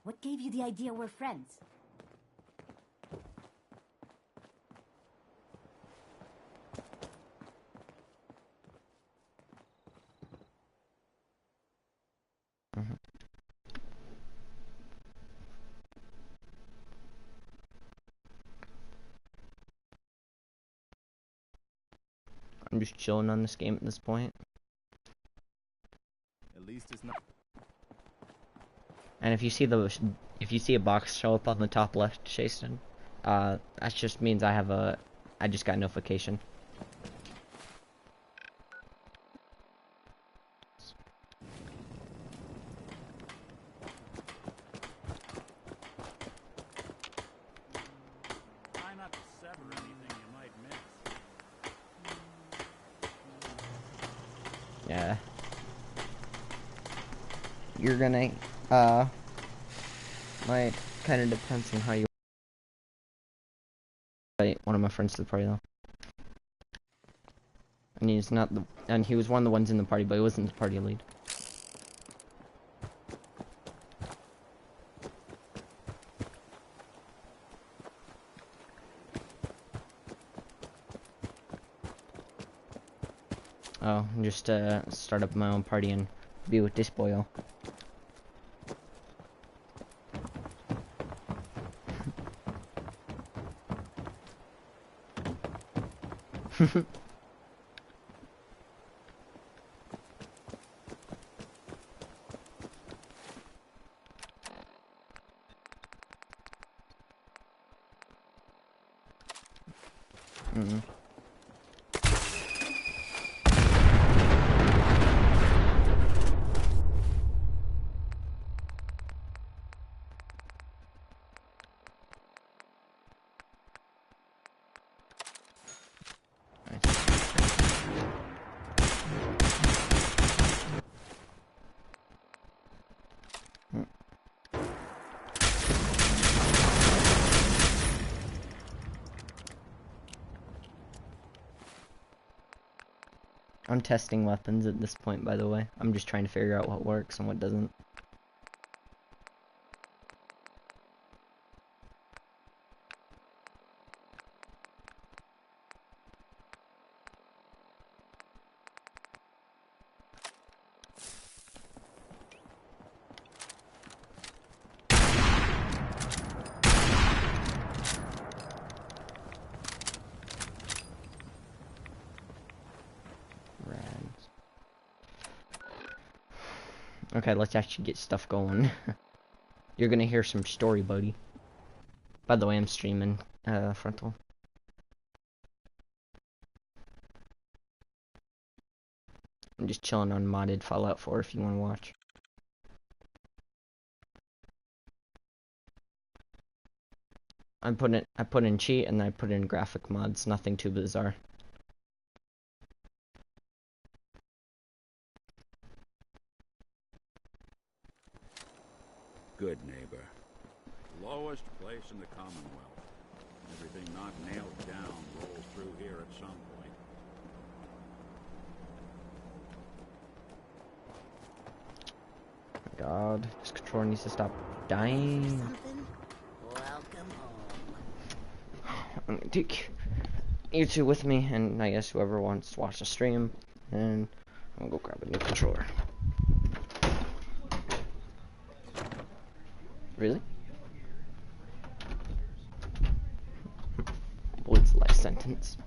What gave you the idea we're friends? I'm just chilling on this game at this point. At least it's not. And if you see a box show up on the top left, Jason, that just means I just got notification. Try not to sever anything you might miss. Yeah. You're gonna, might kind of depends on how you invite one of my friends to the party though. And he's not and he was one of the ones in the party, but he wasn't the party lead. Oh, just start up my own party and be with this boyo. I'm testing weapons at this point, by the way. I'm just trying to figure out what works and what doesn't. Okay, let's actually get stuff going. You're gonna hear some story, buddy. By the way, I'm streaming Frontal. I'm just chilling on modded Fallout 4 if you want to watch. I put in cheat and I put in graphic mods, nothing too bizarre. Good neighbor. Lowest place in the Commonwealth. Everything not nailed down rolls through here at some point. God, this controller needs to stop dying. Welcome home. I'm gonna take you two with me, and I guess whoever wants to watch the stream, and I'm gonna go grab a new controller. Really? What's the last sentence?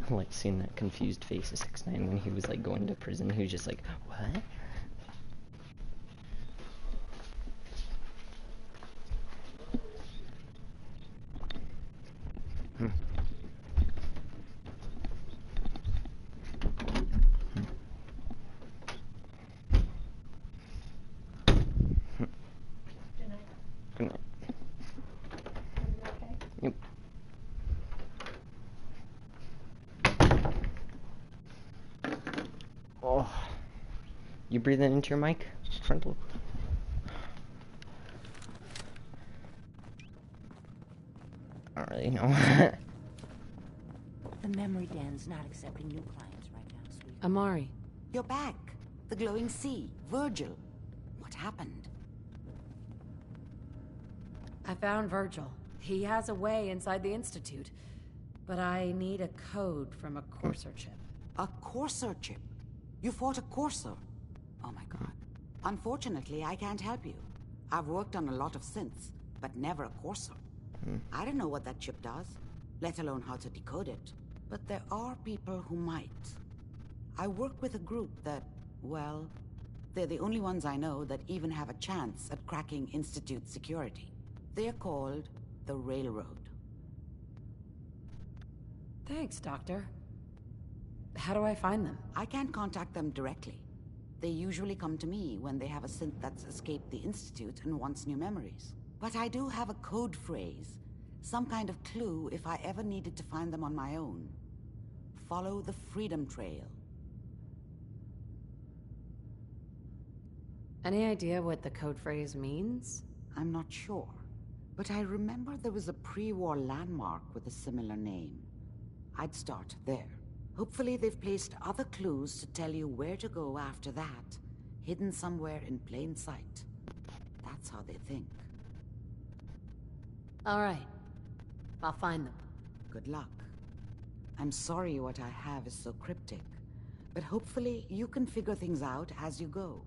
I like seeing that confused face of 6ix9ine when he was like going to prison. He was just like, what? Good night. Yep. Oh, you breathing into your mic, Frontal? I don't really know. memory den's not accepting new clients right now, sweet. Amari. You're back. The glowing sea. Virgil. What happened? I found Virgil. He has a way inside the Institute. But I need a code from a Courser chip. A Courser chip? You fought a Courser? Oh my god. Unfortunately, I can't help you. I've worked on a lot of synths, but never a Courser. I don't know what that chip does, let alone how to decode it. But there are people who might. I work with a group that, well, they're the only ones I know that even have a chance at cracking Institute security. They're called the Railroad. Thanks, Doctor. How do I find them? I can't contact them directly. They usually come to me when they have a synth that's escaped the Institute and wants new memories. But I do have a code phrase, some kind of clue if I ever needed to find them on my own. Follow the Freedom Trail. Any idea what the code phrase means? I'm not sure, but I remember there was a pre-war landmark with a similar name. I'd start there. Hopefully they've placed other clues to tell you where to go after that, hidden somewhere in plain sight. That's how they think. All right. I'll find them. Good luck. I'm sorry what I have is so cryptic, but hopefully you can figure things out as you go.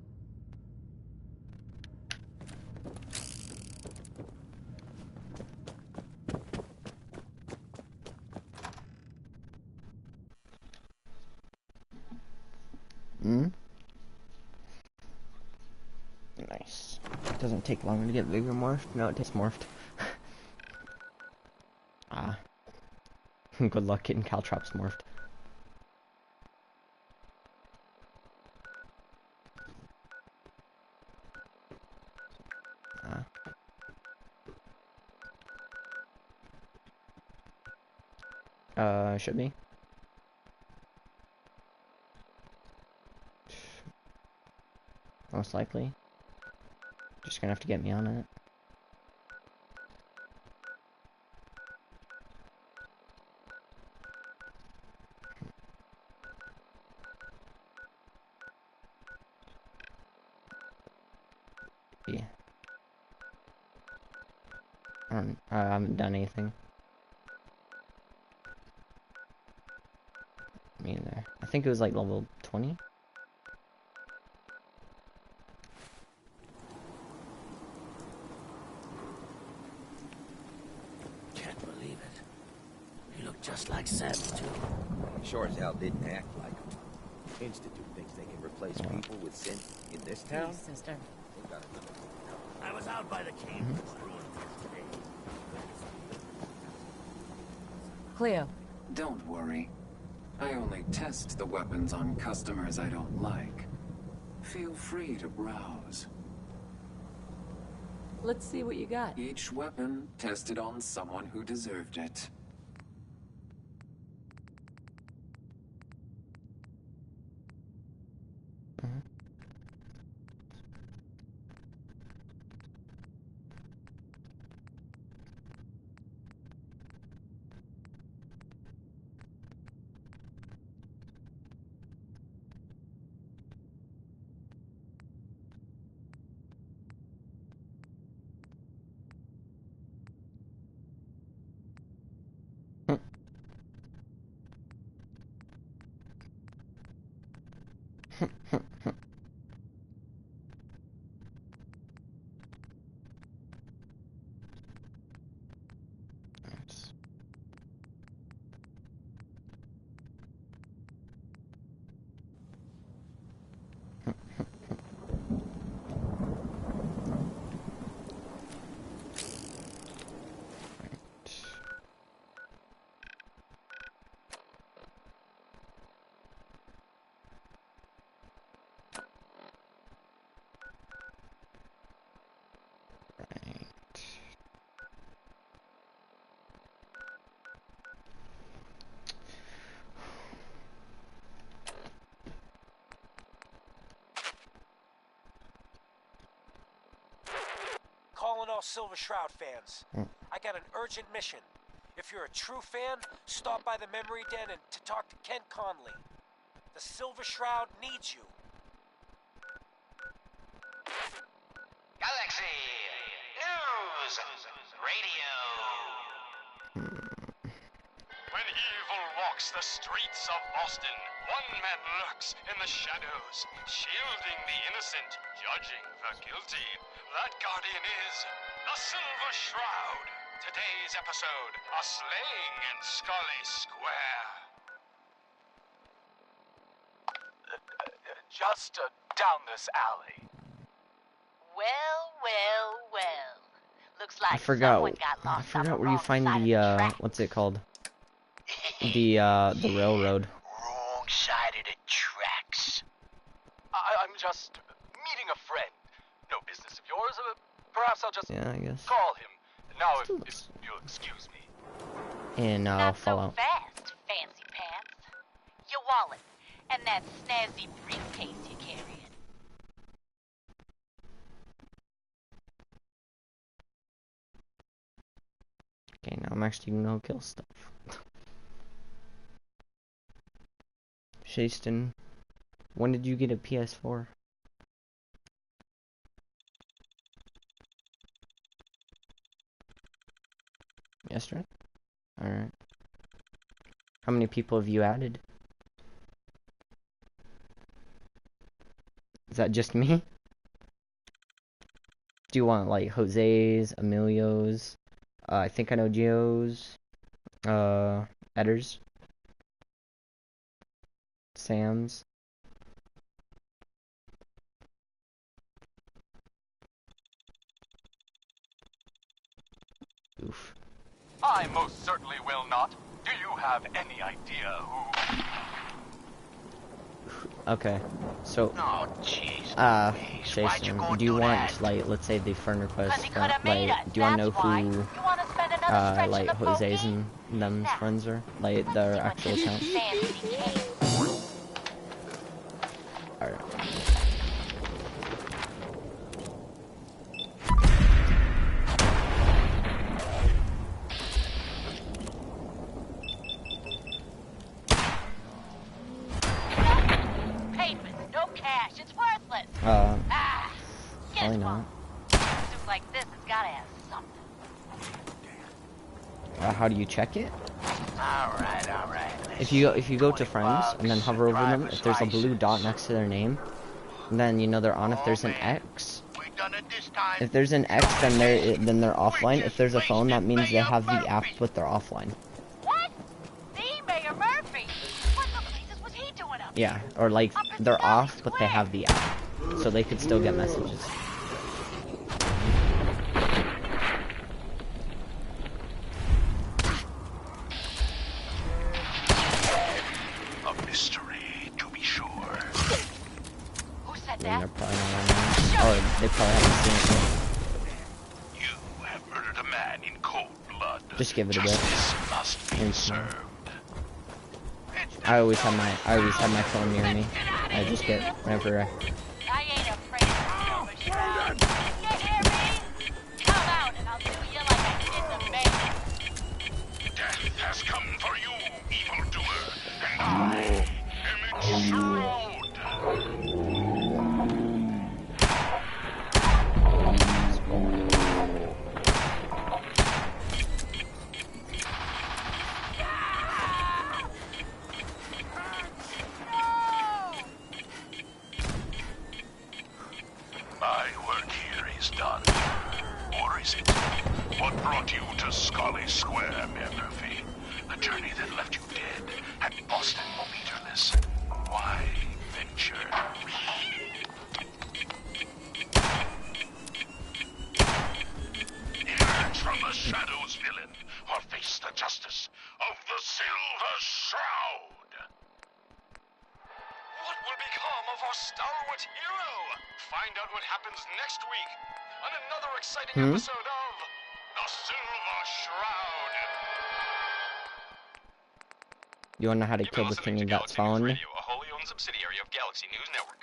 Nice. It doesn't take long to get bigger morphed. No, it takes morphed. Ah. Good luck getting caltrops morphed. Should be. Most likely. Just gonna have to get me on it. Yeah. I haven't done anything. Me either. I think it was like level 20. Can't believe it. You look just like Sam, too. Sure as hell didn't act like him. Institute thinks they can replace people with synth in this town? Hey, sister. They got another. I was out by the cave brewing today. Cleo. Don't worry. I only test the weapons on customers I don't like. Feel free to browse. Let's see what you got. Each weapon tested on someone who deserved it. Calling all Silver Shroud fans. I got an urgent mission. If you're a true fan, stop by the Memory Den and to talk to Kent Conley. The Silver Shroud needs you. Galaxy News Radio. When evil walks the streets of Boston, one man lurks in the shadows, shielding the innocent, judging the guilty. That guardian is the Silver Shroud. Today's episode, a slaying in Scully Square. Just down this alley. Well. Looks like I forgot where you find the what's it called? The railroad. Wrong side of the tracks. I'm just meeting a friend. No business of yours. Perhaps I'll just I guess. call him. Now, if you'll excuse me. In Not so Fallout. fast, fancy pants. Your wallet and that snazzy briefcase you're carrying. Okay, now I'm actually gonna go kill stuff. Shaston, when did you get a PS4? Yesterday? Alright. How many people have you added? Is that just me? Do you want like Jose's, Emilio's, I think I know Gio's, Edder's, Sam's? Oof. I most certainly will not. Do you have any idea who? Okay, so, Oh, jeez. Jason, do you want, like, let's say the friend request, like, do you want to know who, like, Jose's and them's friends are? Like, their actual accounts? Alright. Probably not. Soup like this has gotta have something. How do you check it? Alright. If you go to friends and then hover over them, if there's a blue dot next to their name, then you know they're on. If there's an X, then they're offline. If there's a phone, that means they have the app, but they're offline. What? The Mayor Murphy? What the blazes was he doing up? Yeah, or like they're off, but they have the app, so they could still get messages. They're probably not on there. Or they probably haven't seen it yet. You have murdered a man in cold blood. Just give it a bit. Justice must be served. I always have my phone near me. I just get whenever I ain't afraid of Silver Shroud. You hear me? Come out and I'll do you like I did the mayor. Death has come for you, evildoer, and I am its shroud. My work here is done. Or is it? What brought you to Scully Square, Mayor Murphy? A journey that left you dead and Boston leaderless. Why venture? Emerge from the shadows, villain, or face the justice of the Silver Shroud. What will become of our stalwart hero? Find out what happens next week on another exciting episode of The Silver Shroud. You wanna know how to kill the thing that's following me? Radio, a wholly owned subsidiary of Galaxy News Network.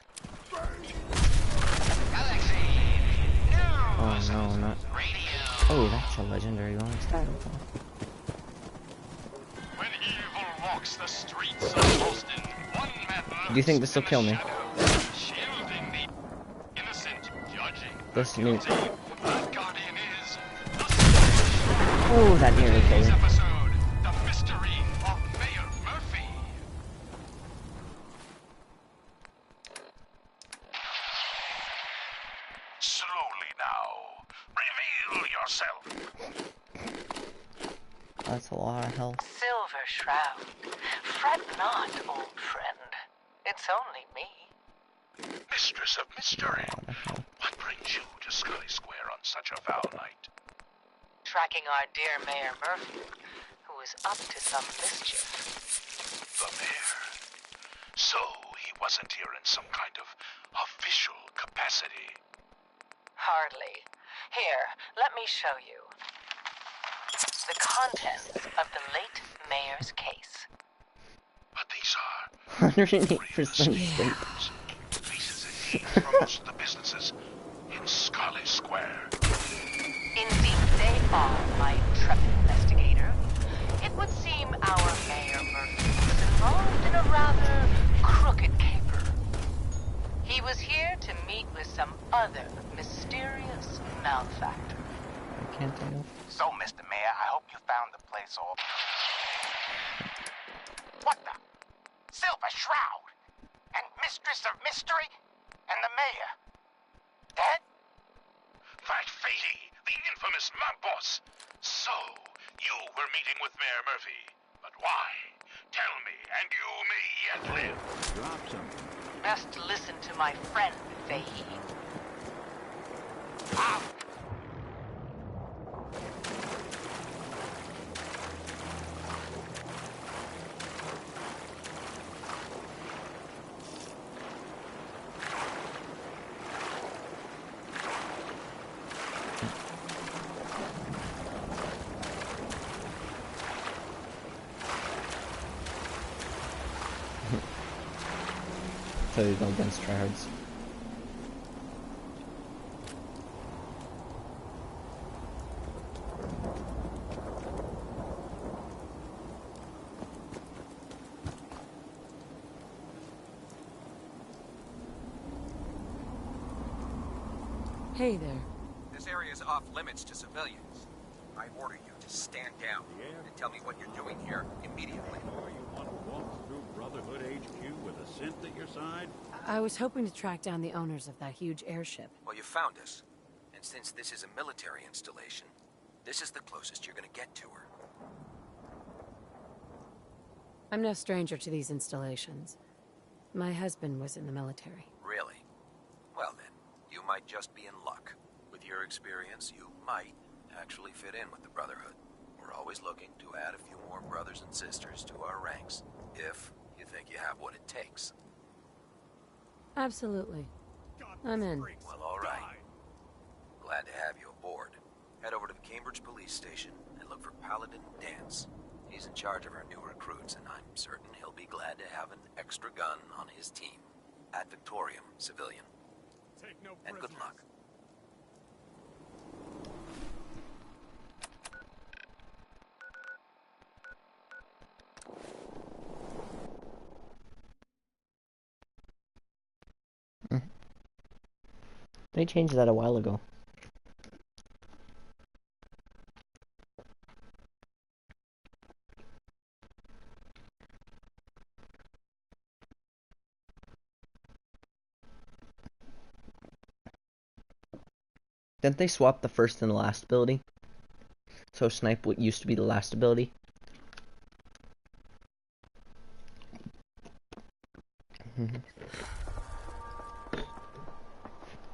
Galaxy Oh News no, not. Radio. Oh, that's a legendary one. What's that? walks the streets of Boston. One man Do you think this will kill me? shielding the innocent, judging This the new. guilty. That guardian is the Oh, that nearly killed me. episode, The Mystery of Mayor Murphy. Slowly now. Reveal yourself. That's a lot of health. Silver Shroud. Fret not, old friend. It's only me. Mistress of Mystery. What brings you to Scully Square on such a foul night? Tracking our dear Mayor Murphy, who is up to some mischief. The mayor. So he wasn't here in some kind of official capacity. Hardly. Here, let me show you. The contents of the late mayor's case. But these are 108% straight. faces and names from most of the businesses in Scully Square. Indeed, they are, my intrepid investigator. It would seem our Mayor Murphy was involved in a rather crooked caper. He was here to meet with some other mysterious malefactor. I can't tell. So, Mr. Mayor, I hope you found the place all... What the? Silver Shroud? And Mistress of Mystery? And the mayor? Dead? That Fatey, the infamous mob boss. So, you were meeting with Mayor Murphy. But why? Tell me, and you may yet live. Drop some. Best listen to my friend, Fahey. Ah! So you go against tryhards. Hey there. This area is off limits to civilians. I order you to stand down and tell me what you're doing here immediately. Or you want to walk through Brotherhood HQ with a synth at your side? I was hoping to track down the owners of that huge airship. Well, you found us. And since this is a military installation, this is the closest you're gonna get to her. I'm no stranger to these installations. My husband was in the military. Really? Well then, you might just be in luck. With your experience, you might actually fit in with the Brotherhood. We're always looking to add a few more brothers and sisters to our ranks, if you think you have what it takes. Absolutely. I'm in. Well, all right. Glad to have you aboard. Head over to the Cambridge police station and look for Paladin Dance. He's in charge of our new recruits, and I'm certain he'll be glad to have an extra gun on his team. At Victorium, civilian. And good luck. They changed that a while ago. Didn't they swap the first and the last ability? So snipe what used to be the last ability.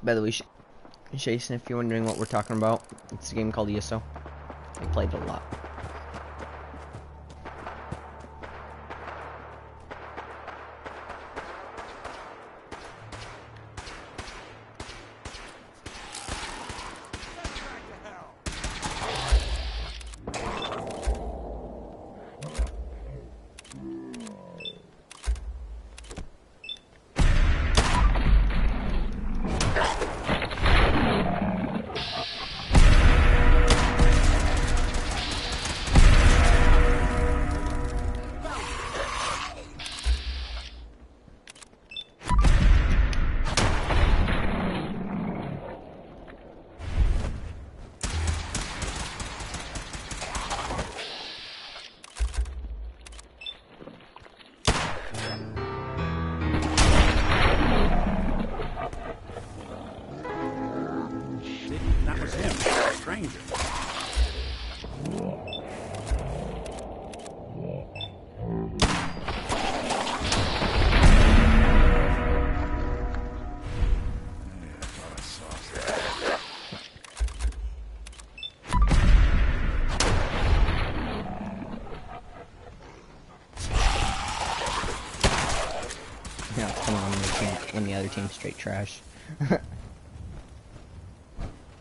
By the way, Jason, if you're wondering what we're talking about, it's a game called ESO. I played it a lot. when the other team's straight trash.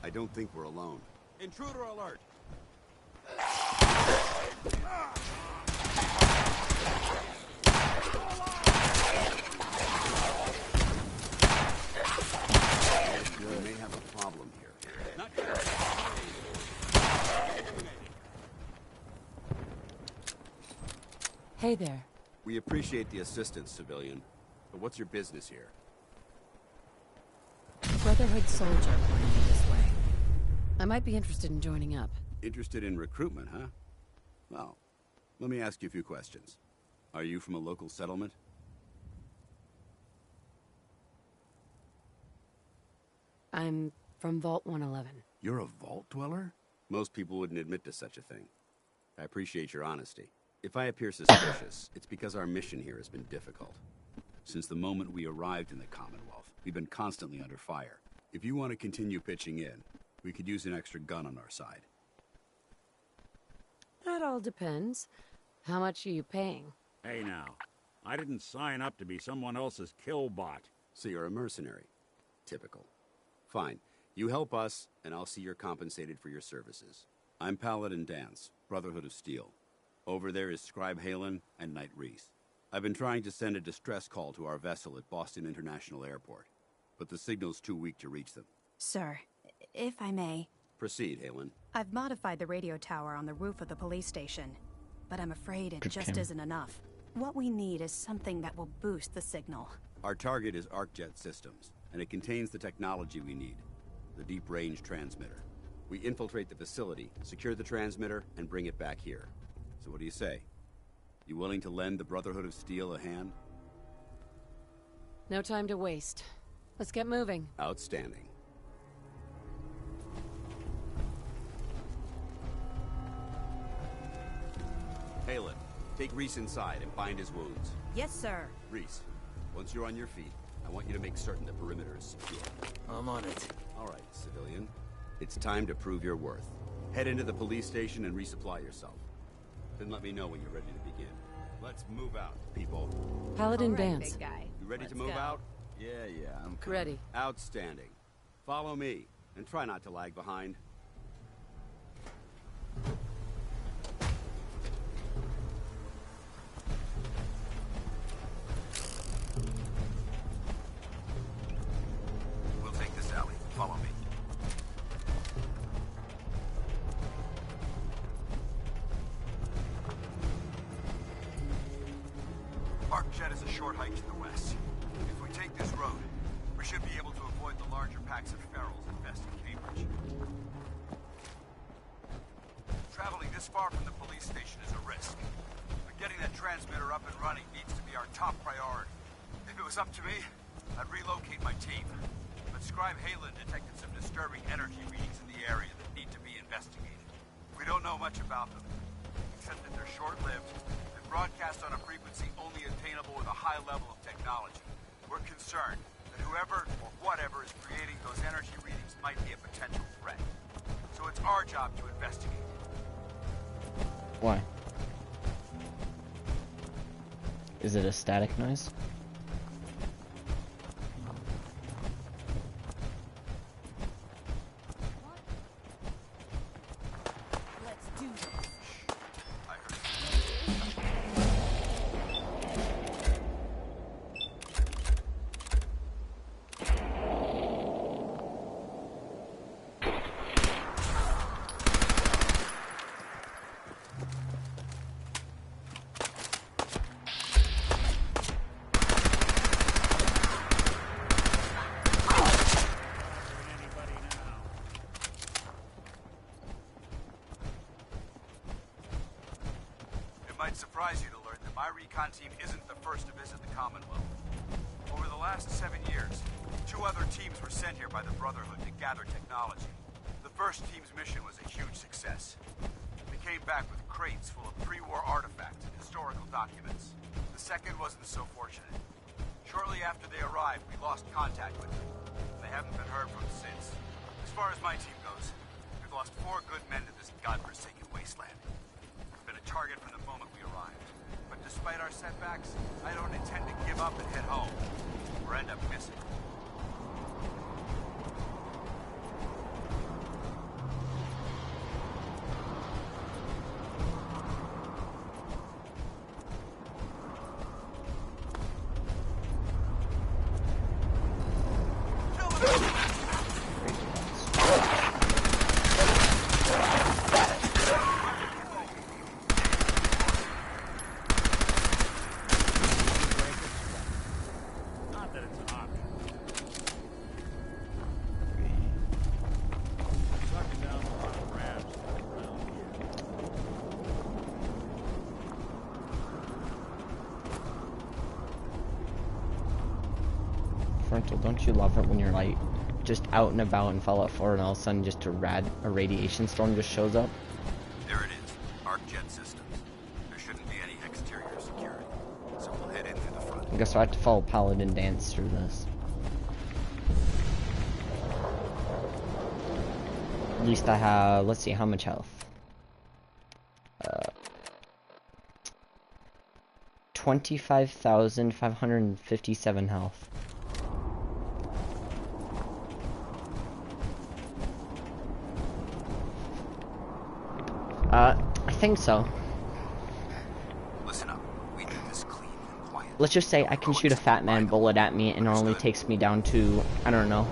I don't think we're alone. Intruder alert! We may have a problem here. Hey there. We appreciate the assistance, civilian. But what's your business here? Brotherhood soldier pointed me this way. I might be interested in joining up. Interested in recruitment, huh? Well, let me ask you a few questions. Are you from a local settlement? I'm from Vault 111. You're a vault dweller? Most people wouldn't admit to such a thing. I appreciate your honesty. If I appear suspicious, it's because our mission here has been difficult. Since the moment we arrived in the Commonwealth, we've been constantly under fire. If you want to continue pitching in, we could use an extra gun on our side. That all depends. How much are you paying? Hey now, I didn't sign up to be someone else's kill bot. So you're a mercenary. Typical. Fine. You help us, and I'll see you're compensated for your services. I'm Paladin Dance, Brotherhood of Steel. Over there is Scribe Halen and Knight Reese. I've been trying to send a distress call to our vessel at Boston International Airport, but the signal's too weak to reach them. Sir, if I may. Proceed, Halen. I've modified the radio tower on the roof of the police station, but I'm afraid it just isn't enough. What we need is something that will boost the signal. Our target is ArcJet Systems, and it contains the technology we need, the deep-range transmitter. We infiltrate the facility, secure the transmitter, and bring it back here. So what do you say? You willing to lend the Brotherhood of Steel a hand? No time to waste. Let's get moving. Outstanding. Halen, take Reese inside and bind his wounds. Yes, sir. Reese, once you're on your feet, I want you to make certain the perimeter is secure. I'm on it. All right, civilian. It's time to prove your worth. Head into the police station and resupply yourself. Then let me know when you're ready to begin. Let's move out, people. Paladin Dance. Big guy. You ready Let's to move go. out? Yeah, I'm coming. Ready. Outstanding. Follow me, and try not to lag behind. We'll take this alley. Follow me. ArcJet is a short hike to the west. If we take this road, we should be able to avoid the larger packs of ferals infesting Cambridge. Traveling this far from the police station is a risk, but getting that transmitter up and running needs to be our top priority. If it was up to me, I'd relocate my team. But Scribe Halen detected some disturbing energy readings in the area that need to be investigated. We don't know much about them, except that they're short-lived and broadcast on a frequency only attainable with a high level of technology. We're concerned that whoever or whatever is creating those energy readings might be a potential threat. So it's our job to investigate. Why? Is it a static noise? Let's do this. I heard. It might surprise you to learn that my recon team isn't the first to visit the Commonwealth. Over the last 7 years, 2 other teams were sent here by the Brotherhood to gather technology. The first team's mission was a huge success. They came back with crates full of pre-war artifacts and historical documents. The second wasn't so fortunate. Shortly after they arrived, we lost contact with them. They haven't been heard from since. As far as my team goes, we've lost 4 good men to this godforsaken wasteland. Been a target from the moment we arrived. But despite our setbacks, I don't intend to give up and head home. or end up missing. Don't you love it when you're like just out and about and fall out forward and all of a sudden just a radiation storm just shows up? There it is. Arc jet systems. There shouldn't be any exterior security. So we'll head in through the front. I guess I have to follow Paladin Dance through this. At least I have, let's see, how much health? 25,557 health. I think so. Listen up. We do this clean and quiet. Let's just say I can shoot a fat man bullet at me and it only takes me down to, I don't know,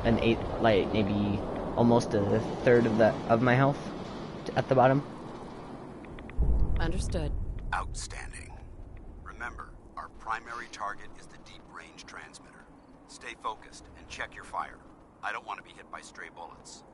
an 8, like maybe almost a third of my health at the bottom. Understood. Outstanding. Remember, our primary target is the deep range transmitter. Stay focused and check your fire. I don't want to be hit by stray bullets.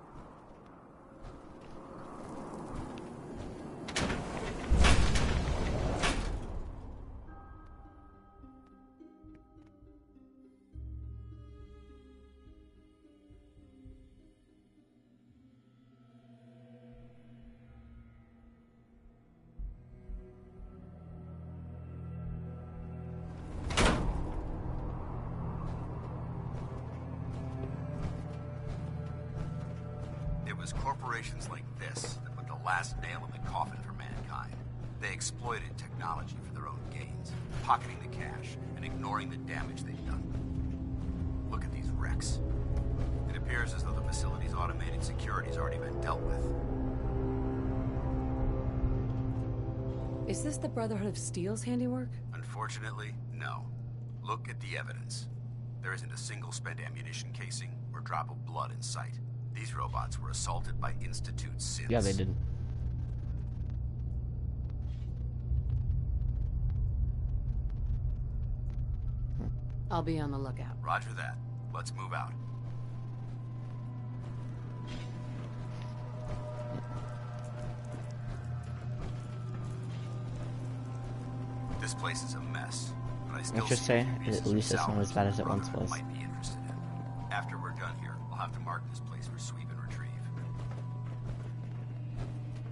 It was corporations like this that put the last nail in the coffin for mankind. They exploited technology for their own gains, pocketing the cash and ignoring the damage they've done. Look at these wrecks. It appears as though the facility's automated security's already been dealt with. Is this the Brotherhood of Steel's handiwork? Unfortunately, no. Look at the evidence. There isn't a single spent ammunition casing or drop of blood in sight. These robots were assaulted by Institute synths. Yeah, they did. I'll be on the lookout. Roger that. Let's move out. This place is a mess, but I still Let's just say, at least it's not as bad as it once was. Might be interested in. After we're done here, I'll have to mark this place for sweep and retrieve.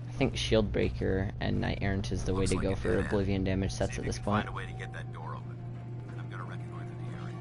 I think Shield Breaker and Night Errant is the way to go for Oblivion damage sets at this point. Find a way to get that door open. I'm gonna reconnoiter the area.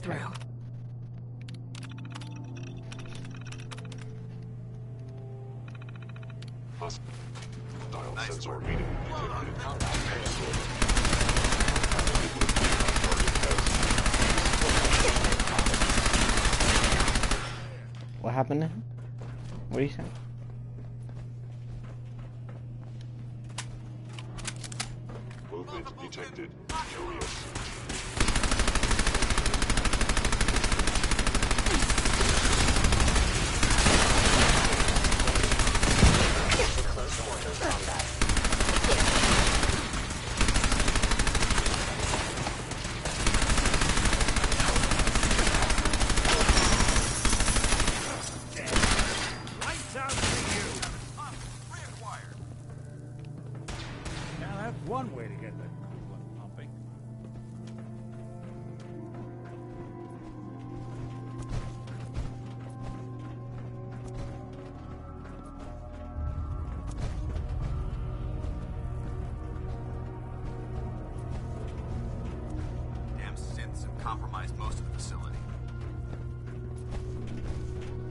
Through. Nice sensor work. reading. What happened? What are you saying? Movement detected. Curious.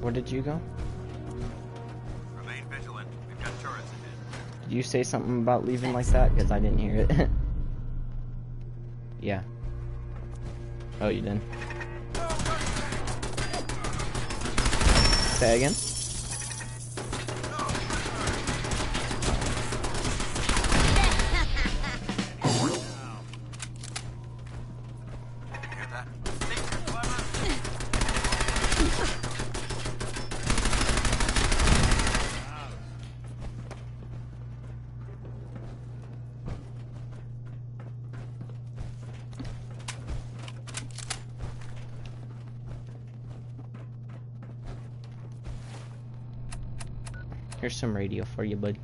Where did you go? Remain vigilant. We've got turrets ahead. Did you say something about leaving like that? Because I didn't hear it. Yeah. Oh, you didn't. Say again? Here's some radio for you, bud.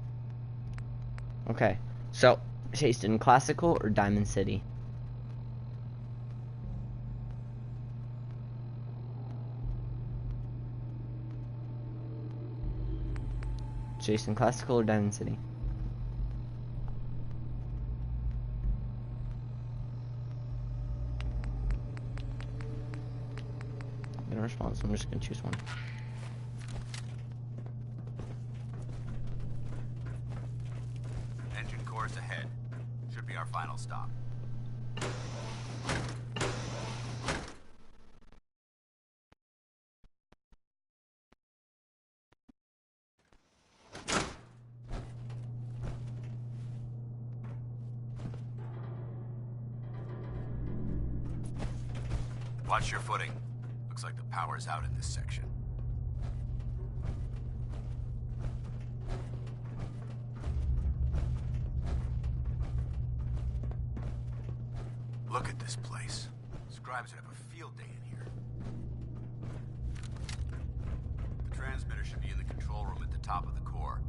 Okay, so, chased in Classical or Diamond City? Chased in Classical or Diamond City? In response, I'm just gonna choose one. Engine course ahead. Should be our final stop. Watch your footing. Looks like the power's out in this section. Look at this place. Scribes would have a field day in here. The transmitter should be in the control room at the top of the core,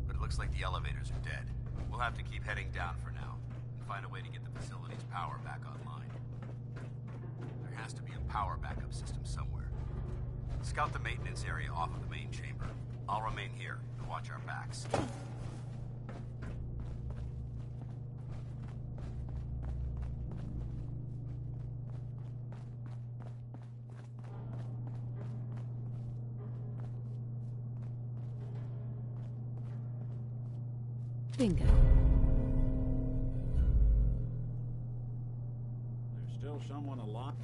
but it looks like the elevators are dead. We'll have to keep heading down for now, and find a way to get the facility's power back online. There has to be a power backup system somewhere. Scout the maintenance area off of the main chamber. I'll remain here to watch our backs. Bingo. There's still someone alive.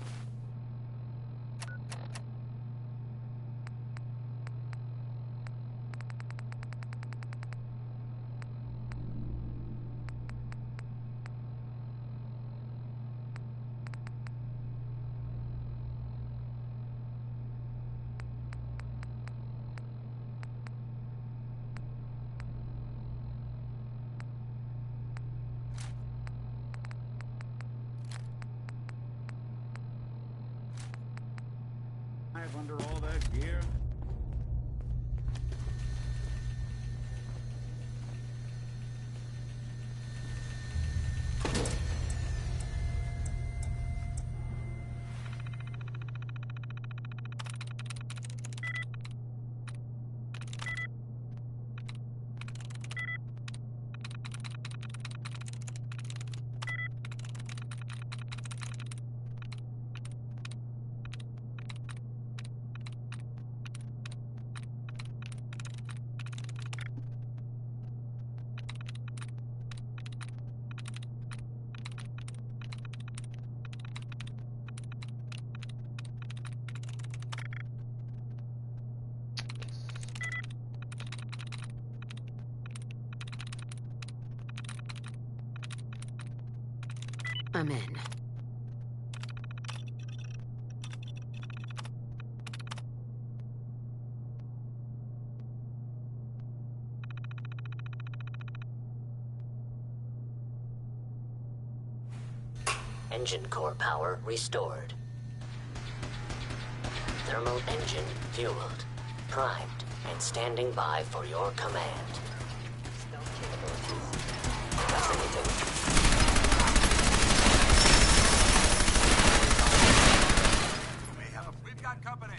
Under all that gear? I'm in. Engine core power restored. Thermal engine fueled, primed, and standing by for your command. Stealth capabilities. That's anything. We've got company.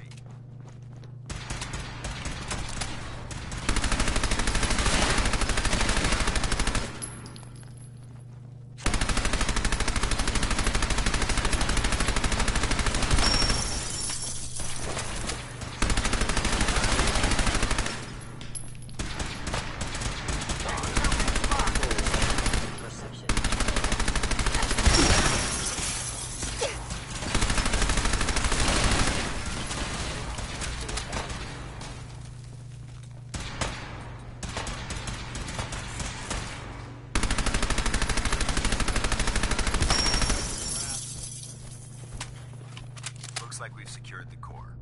like we've secured the core.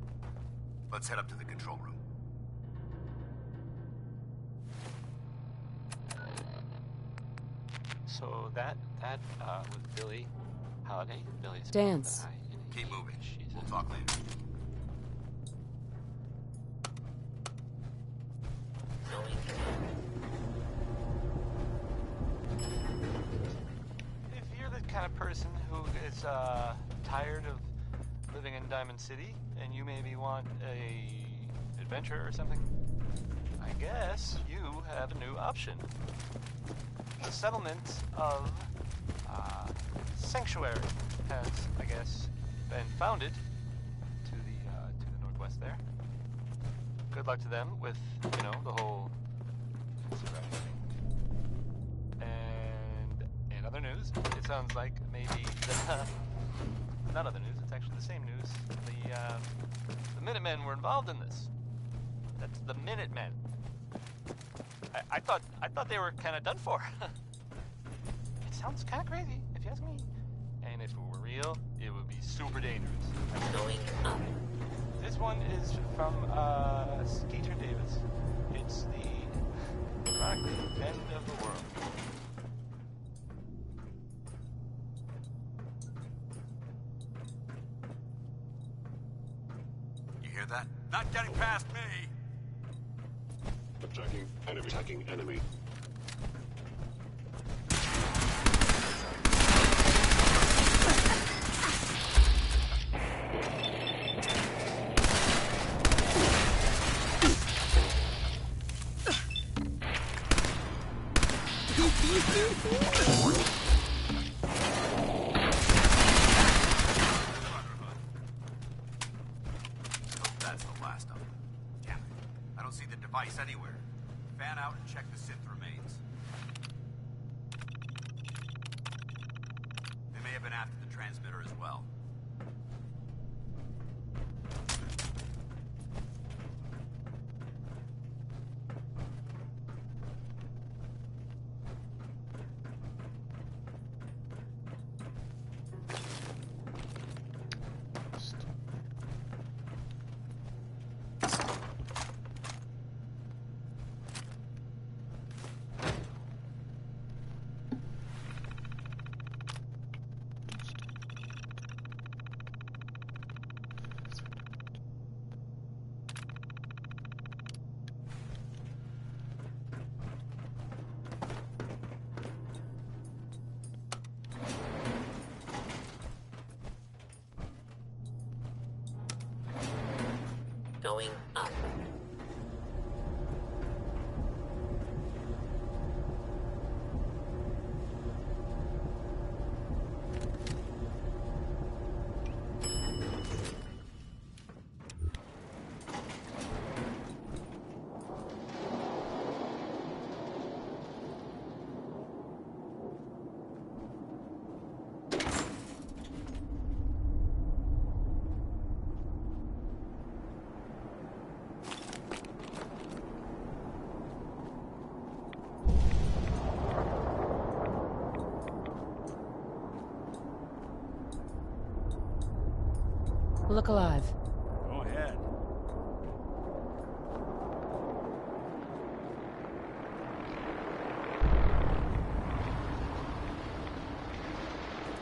Let's head up to the control room. So that was Billie Holiday. Billie's Dance. Keep moving. We'll talk later. If you're the kind of person who is tired of living in Diamond City and you maybe want a adventure or something, I guess you have a new option. The settlement of Sanctuary has, I guess, been founded to the northwest there. Good luck to them with, you know, the whole surrounding thing. And in other news, it sounds like maybe not other news. It's actually the same news. The Minutemen were involved in this. That's the Minutemen. I thought they were kind of done for. It sounds kind of crazy, if you ask me. And if it were real, it would be super dangerous. Going up. This one is from Skeeter Davis. It's the chronically end of the world. You hear that? Not getting past me! Attacking enemy. That's the last of them. Damn it. I don't see the device anywhere. Fan out and check the synth remains. They may have been after the transmitter as well. Going up. Look alive. Go ahead.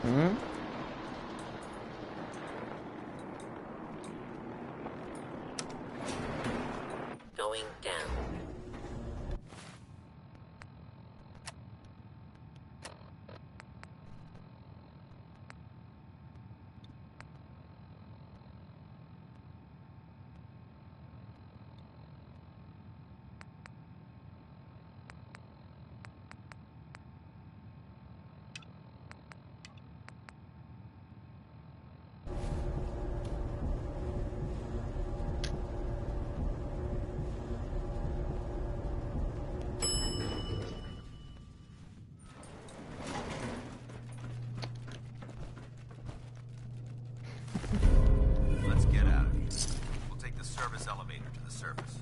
Hmm? Going down. Let's get out of here. We'll take the service elevator to the surface.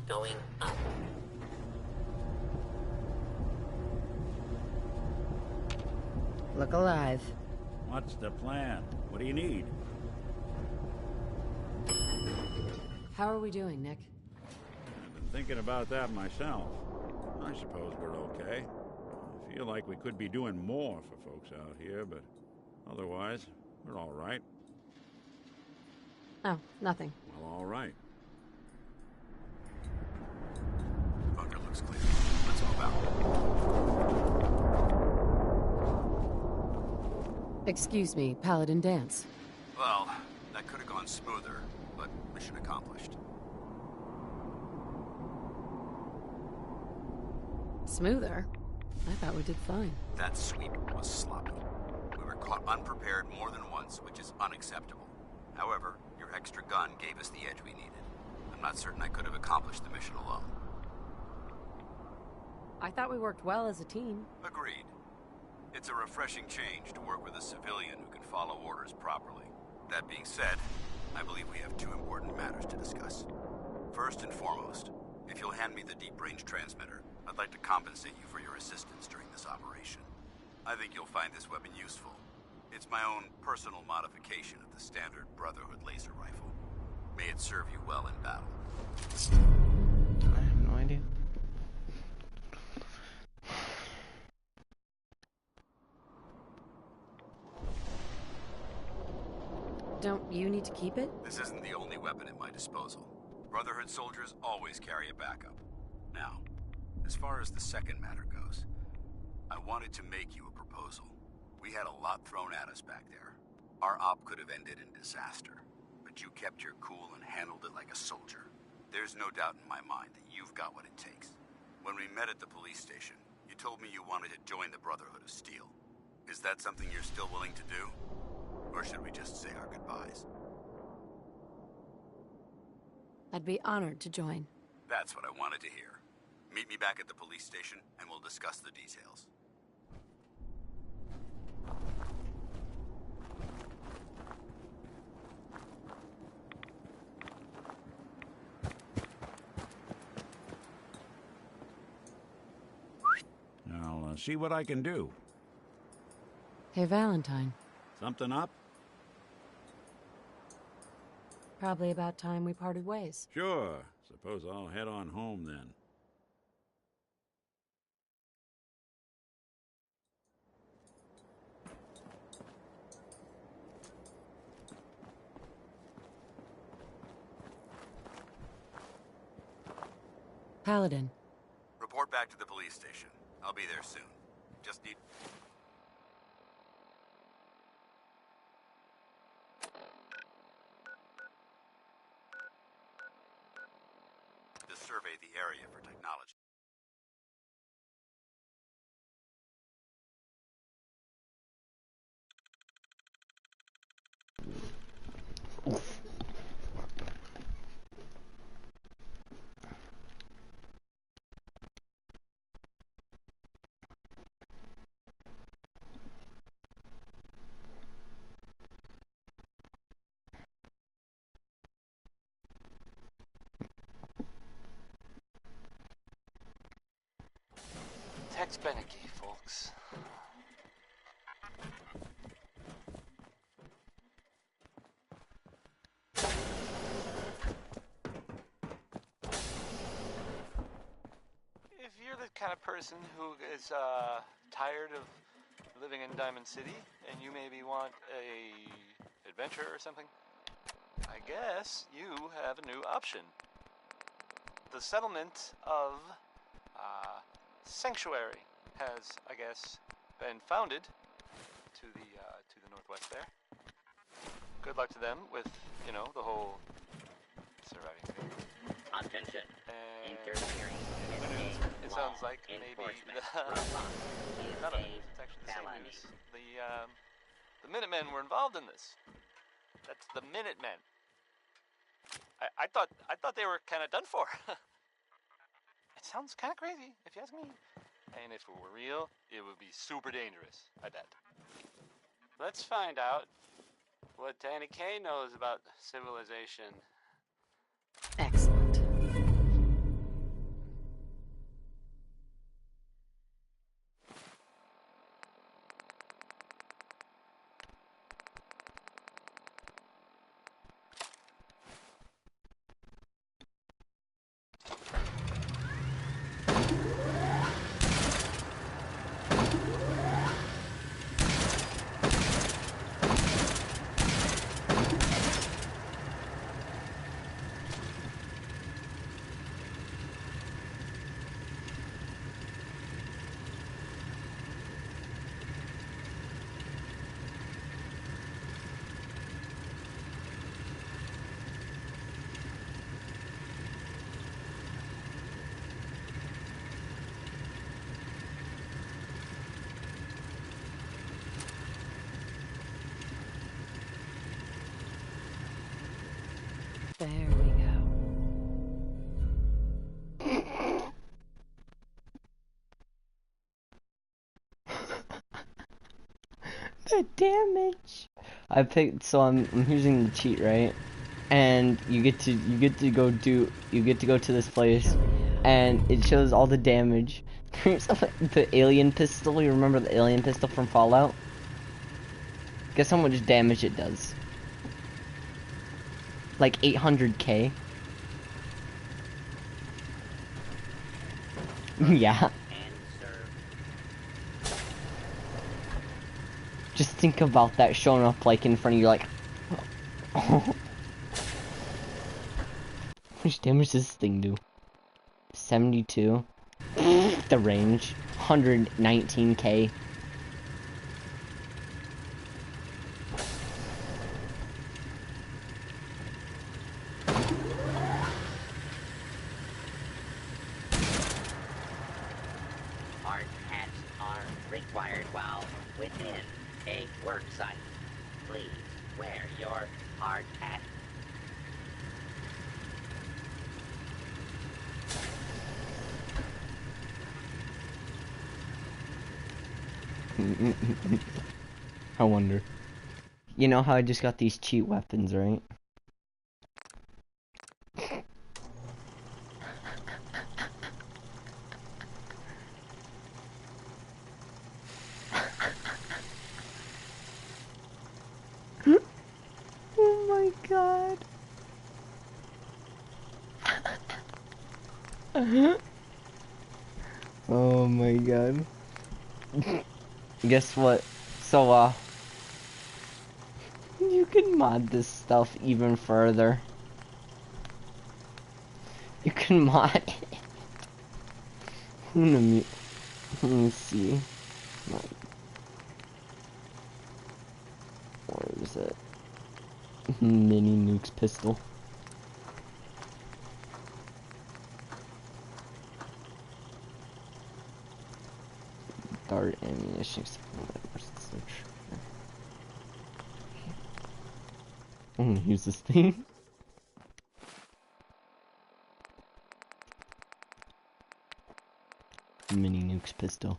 Going up. Look alive. What's the plan? What do you need? How are we doing, Nick? I've been thinking about that myself. I suppose we're okay. I feel like we could be doing more for folks out here, but otherwise, we're all right. Oh, nothing. Well, all right. Bunker looks clear. Let's move out. Excuse me, Paladin Dance. Well, that could have gone smoother, but mission accomplished. Smoother? I thought we did fine. That sweep was sloppy. We were caught unprepared more than once, which is unacceptable. However, your extra gun gave us the edge we needed. I'm not certain I could have accomplished the mission alone. I thought we worked well as a team. Agreed. It's a refreshing change to work with a civilian who can follow orders properly. That being said, I believe we have two important matters to discuss. First and foremost, if you'll hand me the deep-range transmitter, I'd like to compensate you for your assistance during this operation. I think you'll find this weapon useful. It's my own personal modification of the standard Brotherhood laser rifle. May it serve you well in battle. I have no idea. Don't you need to keep it? This isn't the only weapon at my disposal. Brotherhood soldiers always carry a backup. Now, as far as the second matter goes, I wanted to make you a proposal. We had a lot thrown at us back there. Our op could have ended in disaster, but you kept your cool and handled it like a soldier. There's no doubt in my mind that you've got what it takes. When we met at the police station, you told me you wanted to join the Brotherhood of Steel. Is that something you're still willing to do? Or should we just say our goodbyes? I'd be honored to join. That's what I wanted to hear. Meet me back at the police station, and we'll discuss the details. I'll see what I can do. Hey, Valentine. Something up? Probably about time we parted ways. Sure. Suppose I'll head on home then. Paladin. Report back to the police station. I'll be there soon. Just need... to survey the area for technology. Tex Beneke, folks. If you're the kind of person who is tired of living in Diamond City and you maybe want a adventure or something, I guess you have a new option. The settlement of Sanctuary has, I guess, been founded to the northwest there. Good luck to them with, you know, the whole surviving thing. Attention. Interfering. It sounds like maybe not a news, it's actually the same news. The Minutemen were involved in this. That's the Minutemen. I thought they were kind of done for. It sounds kind of crazy, if you ask me. And if it were real, it would be super dangerous, I bet. Let's find out what Danny Kaye knows about civilization. Excellent. There we go. The damage. I picked, so I'm using the cheat, right? And you get to go to this place, and it shows all the damage. The alien pistol. You remember the alien pistol from Fallout? Guess how much damage it does? Like 800k. Yeah. Just think about that showing up like in front of you, like. How much damage does this thing do? 72. The range. 119k. Hard hats are required while within a work site. Please wear your hard hat. I wonder. You know how I just got these cheat weapons, right? Oh my god. Oh my god. Guess what? So, you can mod this stuff even further. You can mod it. Let me see. Where is it? Mini nukes pistol. Dart ammunition. I'm gonna use this thing. Mini nukes pistol.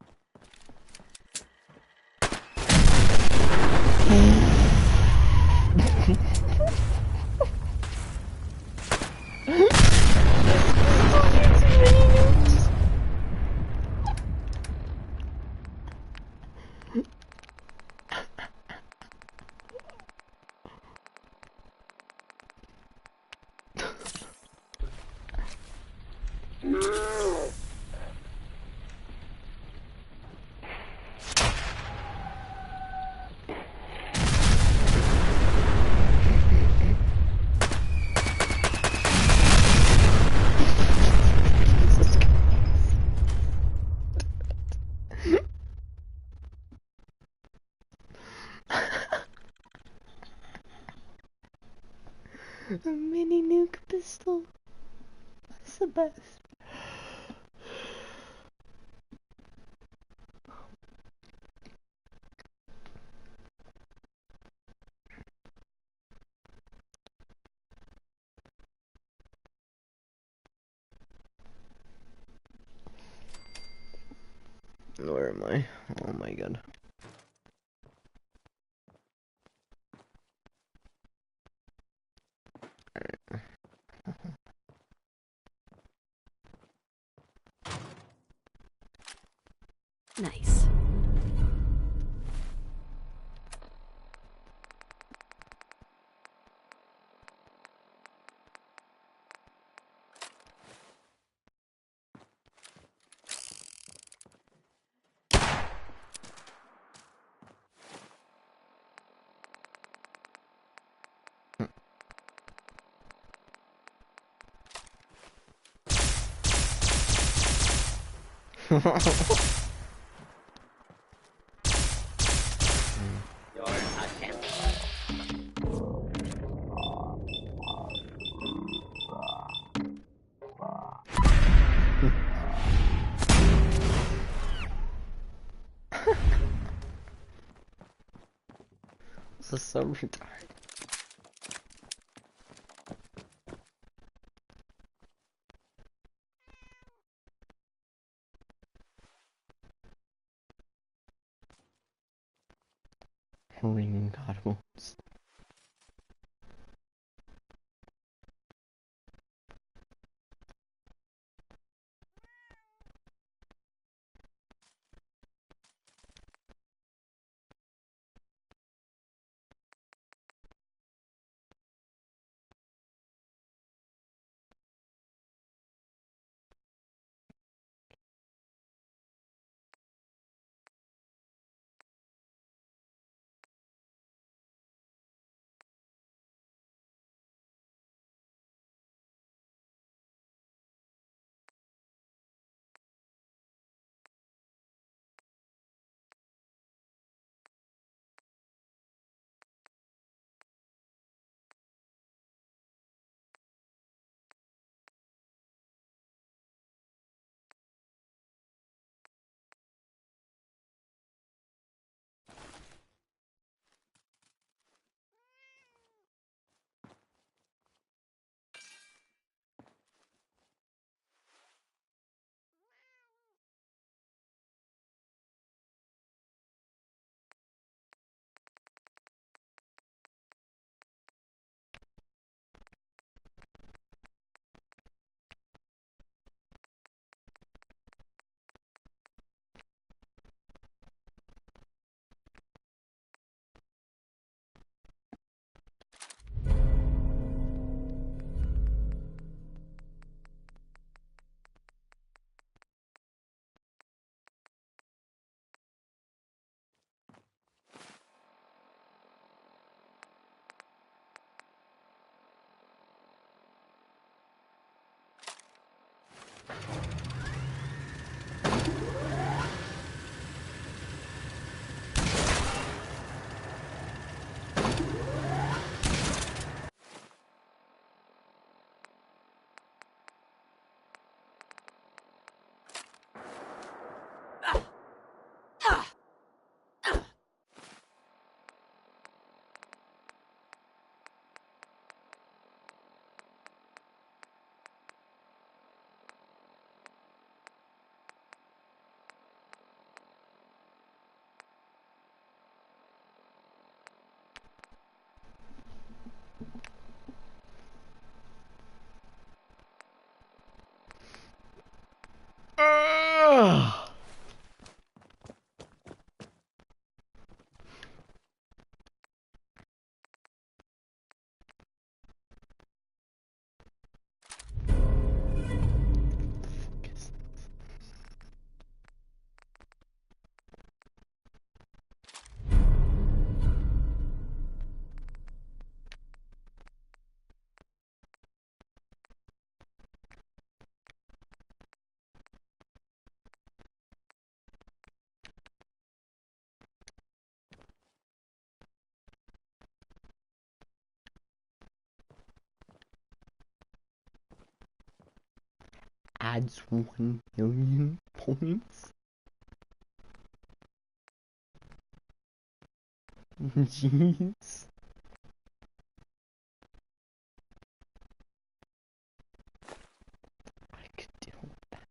A mini nuke pistol. That's the best. Where am I? Oh my god. Nice. This is so retarded. Ring God modes. Adds 1,000,000 points. Jeez. I could deal with that.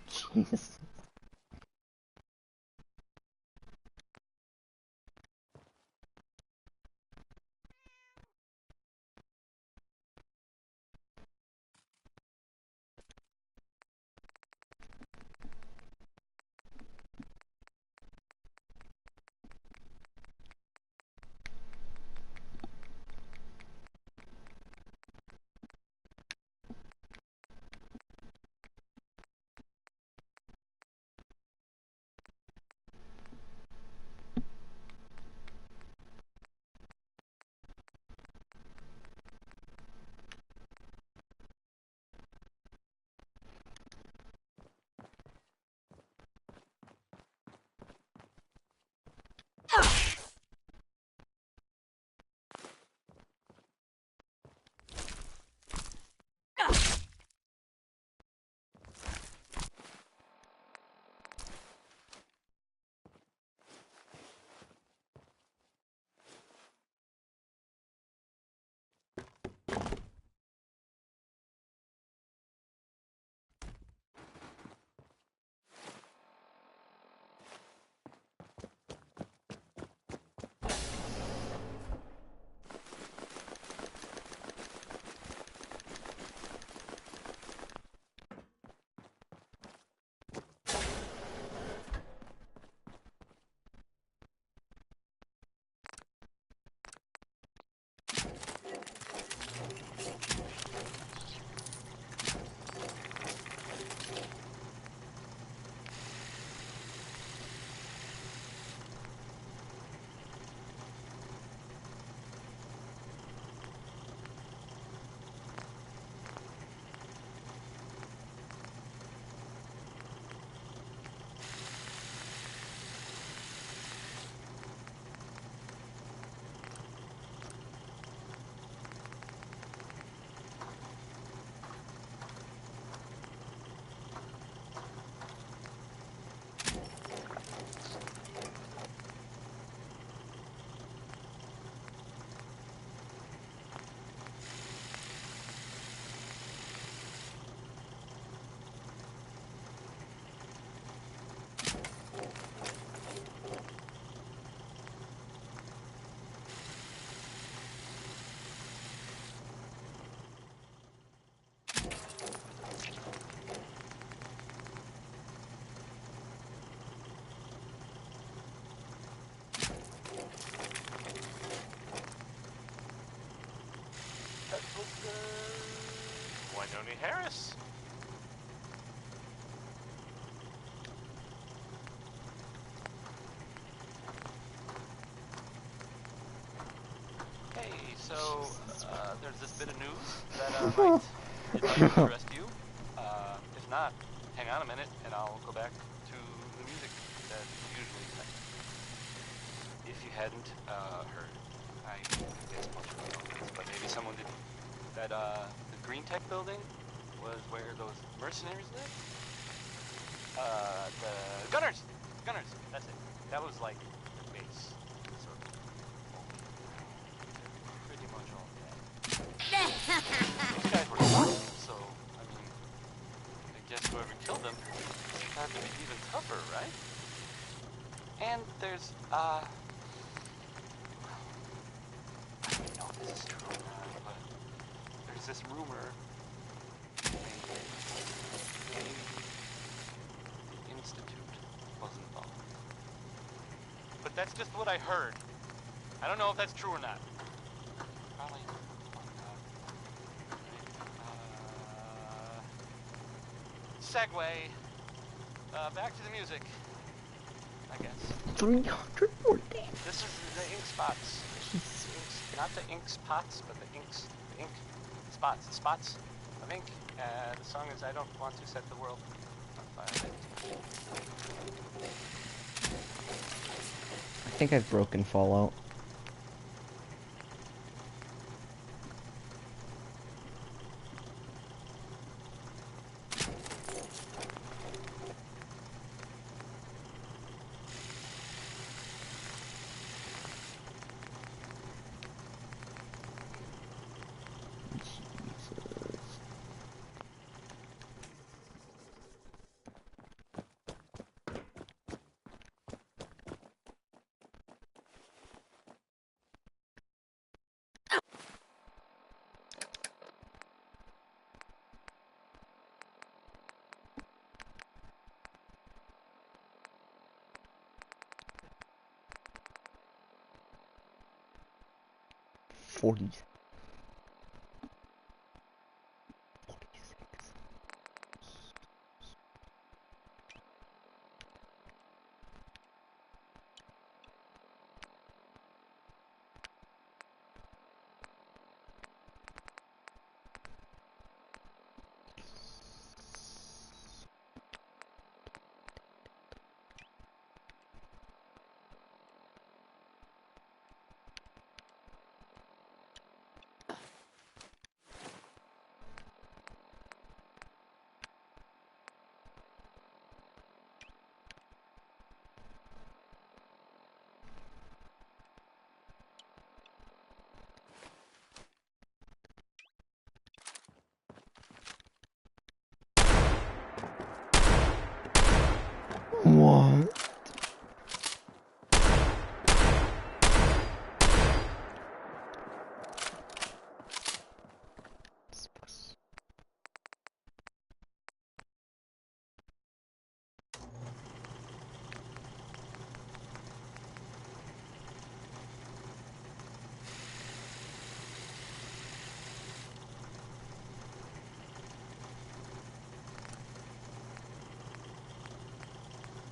Jeez. Harris. Hey, so there's this bit of news that might interest you. If not, hang on a minute and I'll go back to the music that usually plays. If you hadn't heard, I guess most people know this, but maybe someone didn't. That the Green Tech building was where those mercenaries lived. The Gunners, that's it. That was like the base, sort of. Pretty much all dead. These guys were gone, so I mean, I guess whoever killed them had to be even tougher, right? And there's I don't know if this is true or not, but there's this rumor maybe the Institute was involved. But that's just what I heard. I don't know if that's true or not. Probably segue. Back to the music, I guess. 340. This is the ink spots. Not the ink spots, but the ink spots of ink. The song is I Don't Want to Set the World on Fire. I think I've broken Fallout. Forties. What?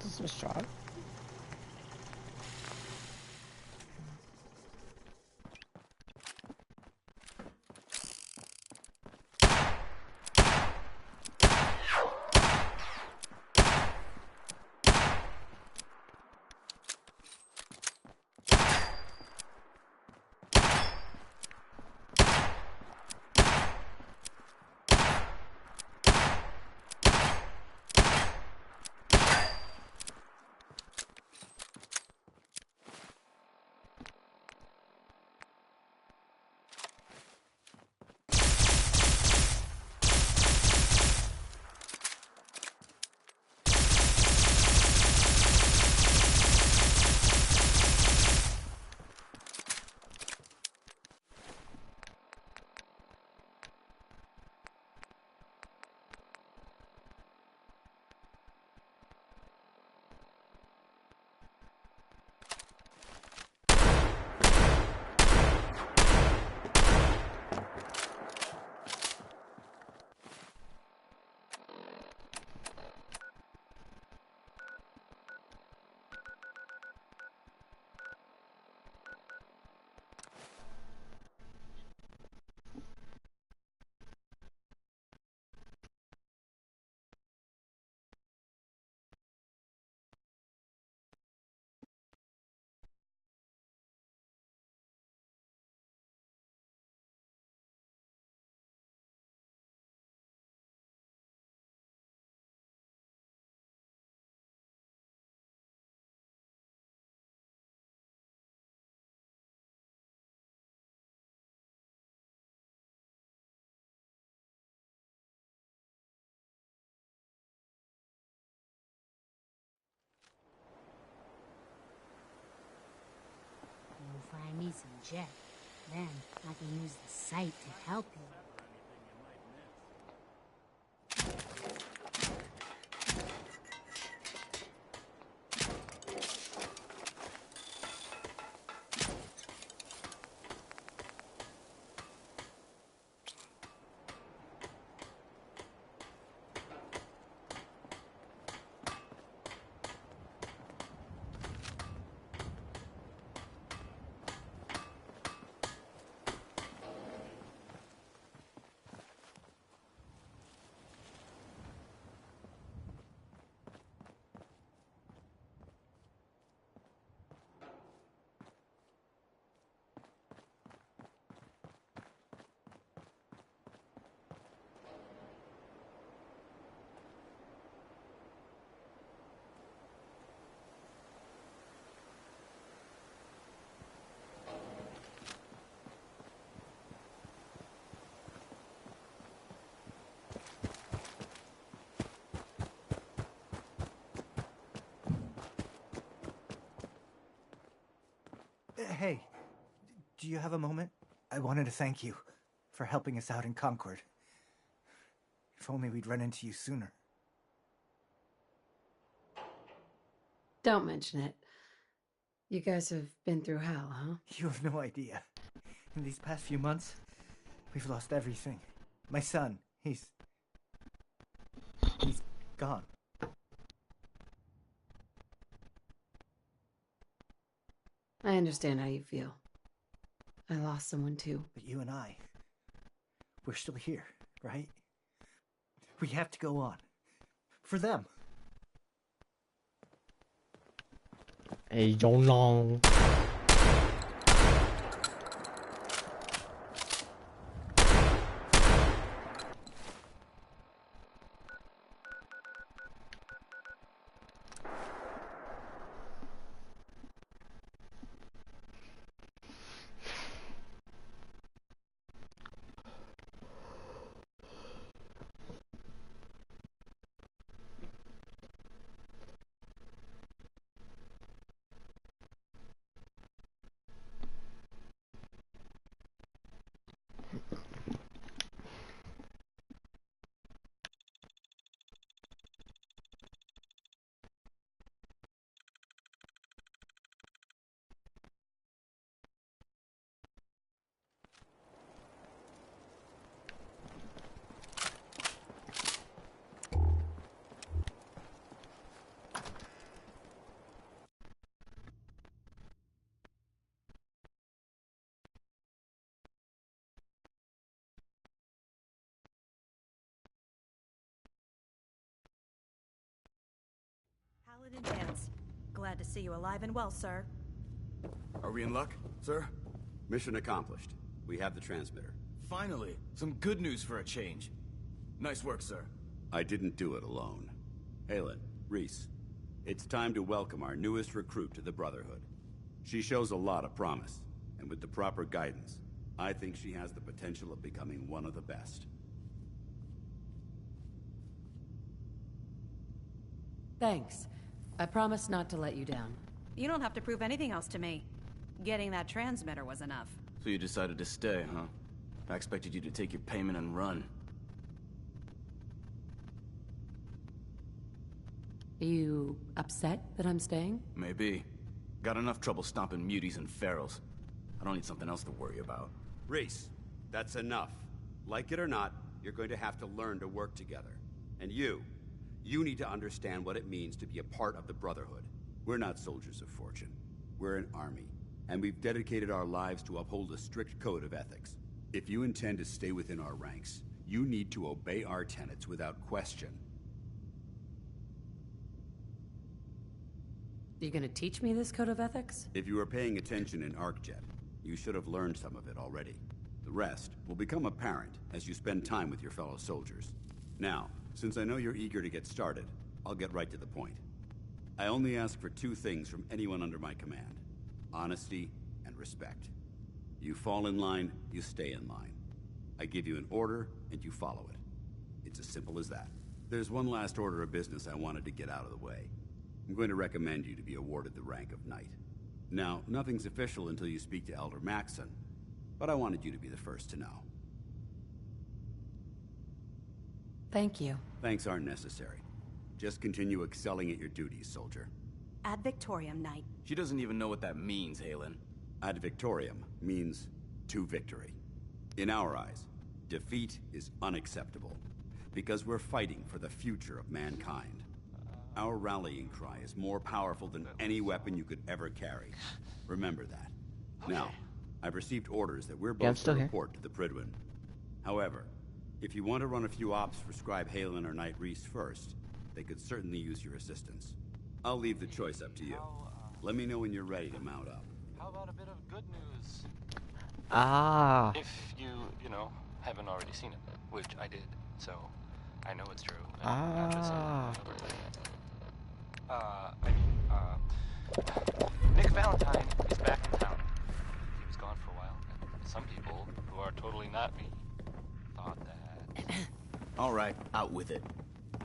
This is a shot. jet. Then I can use the site to help you. Hey, do you have a moment? I wanted to thank you for helping us out in Concord. If only we'd run into you sooner. Don't mention it. You guys have been through hell, huh? You have no idea. In these past few months, we've lost everything. My son, he's gone. I understand how you feel. I lost someone too. But you and I, we're still here, right? We have to go on. For them. Hey, Long. Paladin Dance. Glad to see you alive and well, sir. Are we in luck, sir? Mission accomplished. We have the transmitter. Finally, some good news for a change. Nice work, sir. I didn't do it alone. Halen, Reese, it's time to welcome our newest recruit to the Brotherhood. She shows a lot of promise, and with the proper guidance, I think she has the potential of becoming one of the best. Thanks. I promise not to let you down. You don't have to prove anything else to me. Getting that transmitter was enough. So you decided to stay, huh? I expected you to take your payment and run. Are you upset that I'm staying? Maybe. Got enough trouble stomping muties and ferals. I don't need something else to worry about. Reese, that's enough. Like it or not, you're going to have to learn to work together. And you need to understand what it means to be a part of the Brotherhood. We're not soldiers of fortune. We're an army, and we've dedicated our lives to uphold a strict code of ethics. If you intend to stay within our ranks, you need to obey our tenets without question. You gonna teach me this code of ethics? If you were paying attention in ArcJet, you should have learned some of it already. The rest will become apparent as you spend time with your fellow soldiers. Now, since I know you're eager to get started, I'll get right to the point. I only ask for two things from anyone under my command: honesty and respect. You fall in line, you stay in line. I give you an order, and you follow it. It's as simple as that. There's one last order of business I wanted to get out of the way. I'm going to recommend you to be awarded the rank of Knight. Now, nothing's official until you speak to Elder Maxson, but I wanted you to be the first to know. Thank you. Thanks aren't necessary. Just continue excelling at your duties, soldier. Ad Victoriam, Knight. She doesn't even know what that means, Halen. Ad Victoriam means to victory. In our eyes, defeat is unacceptable, because we're fighting for the future of mankind. Our rallying cry is more powerful than any weapon you could ever carry. Remember that. Now, I've received orders that we're both to report to the Prydwen. However, if you want to run a few ops for Scribe Halen or Knight Reese first, they could certainly use your assistance. I'll leave the choice up to you. Let me know when you're ready to mount up. How about a bit of good news? If you haven't already seen it, which I did, so I know it's true. Nick Valentine is back in town. He was gone for a while, and some people who are totally not me thought that. Alright, out with it.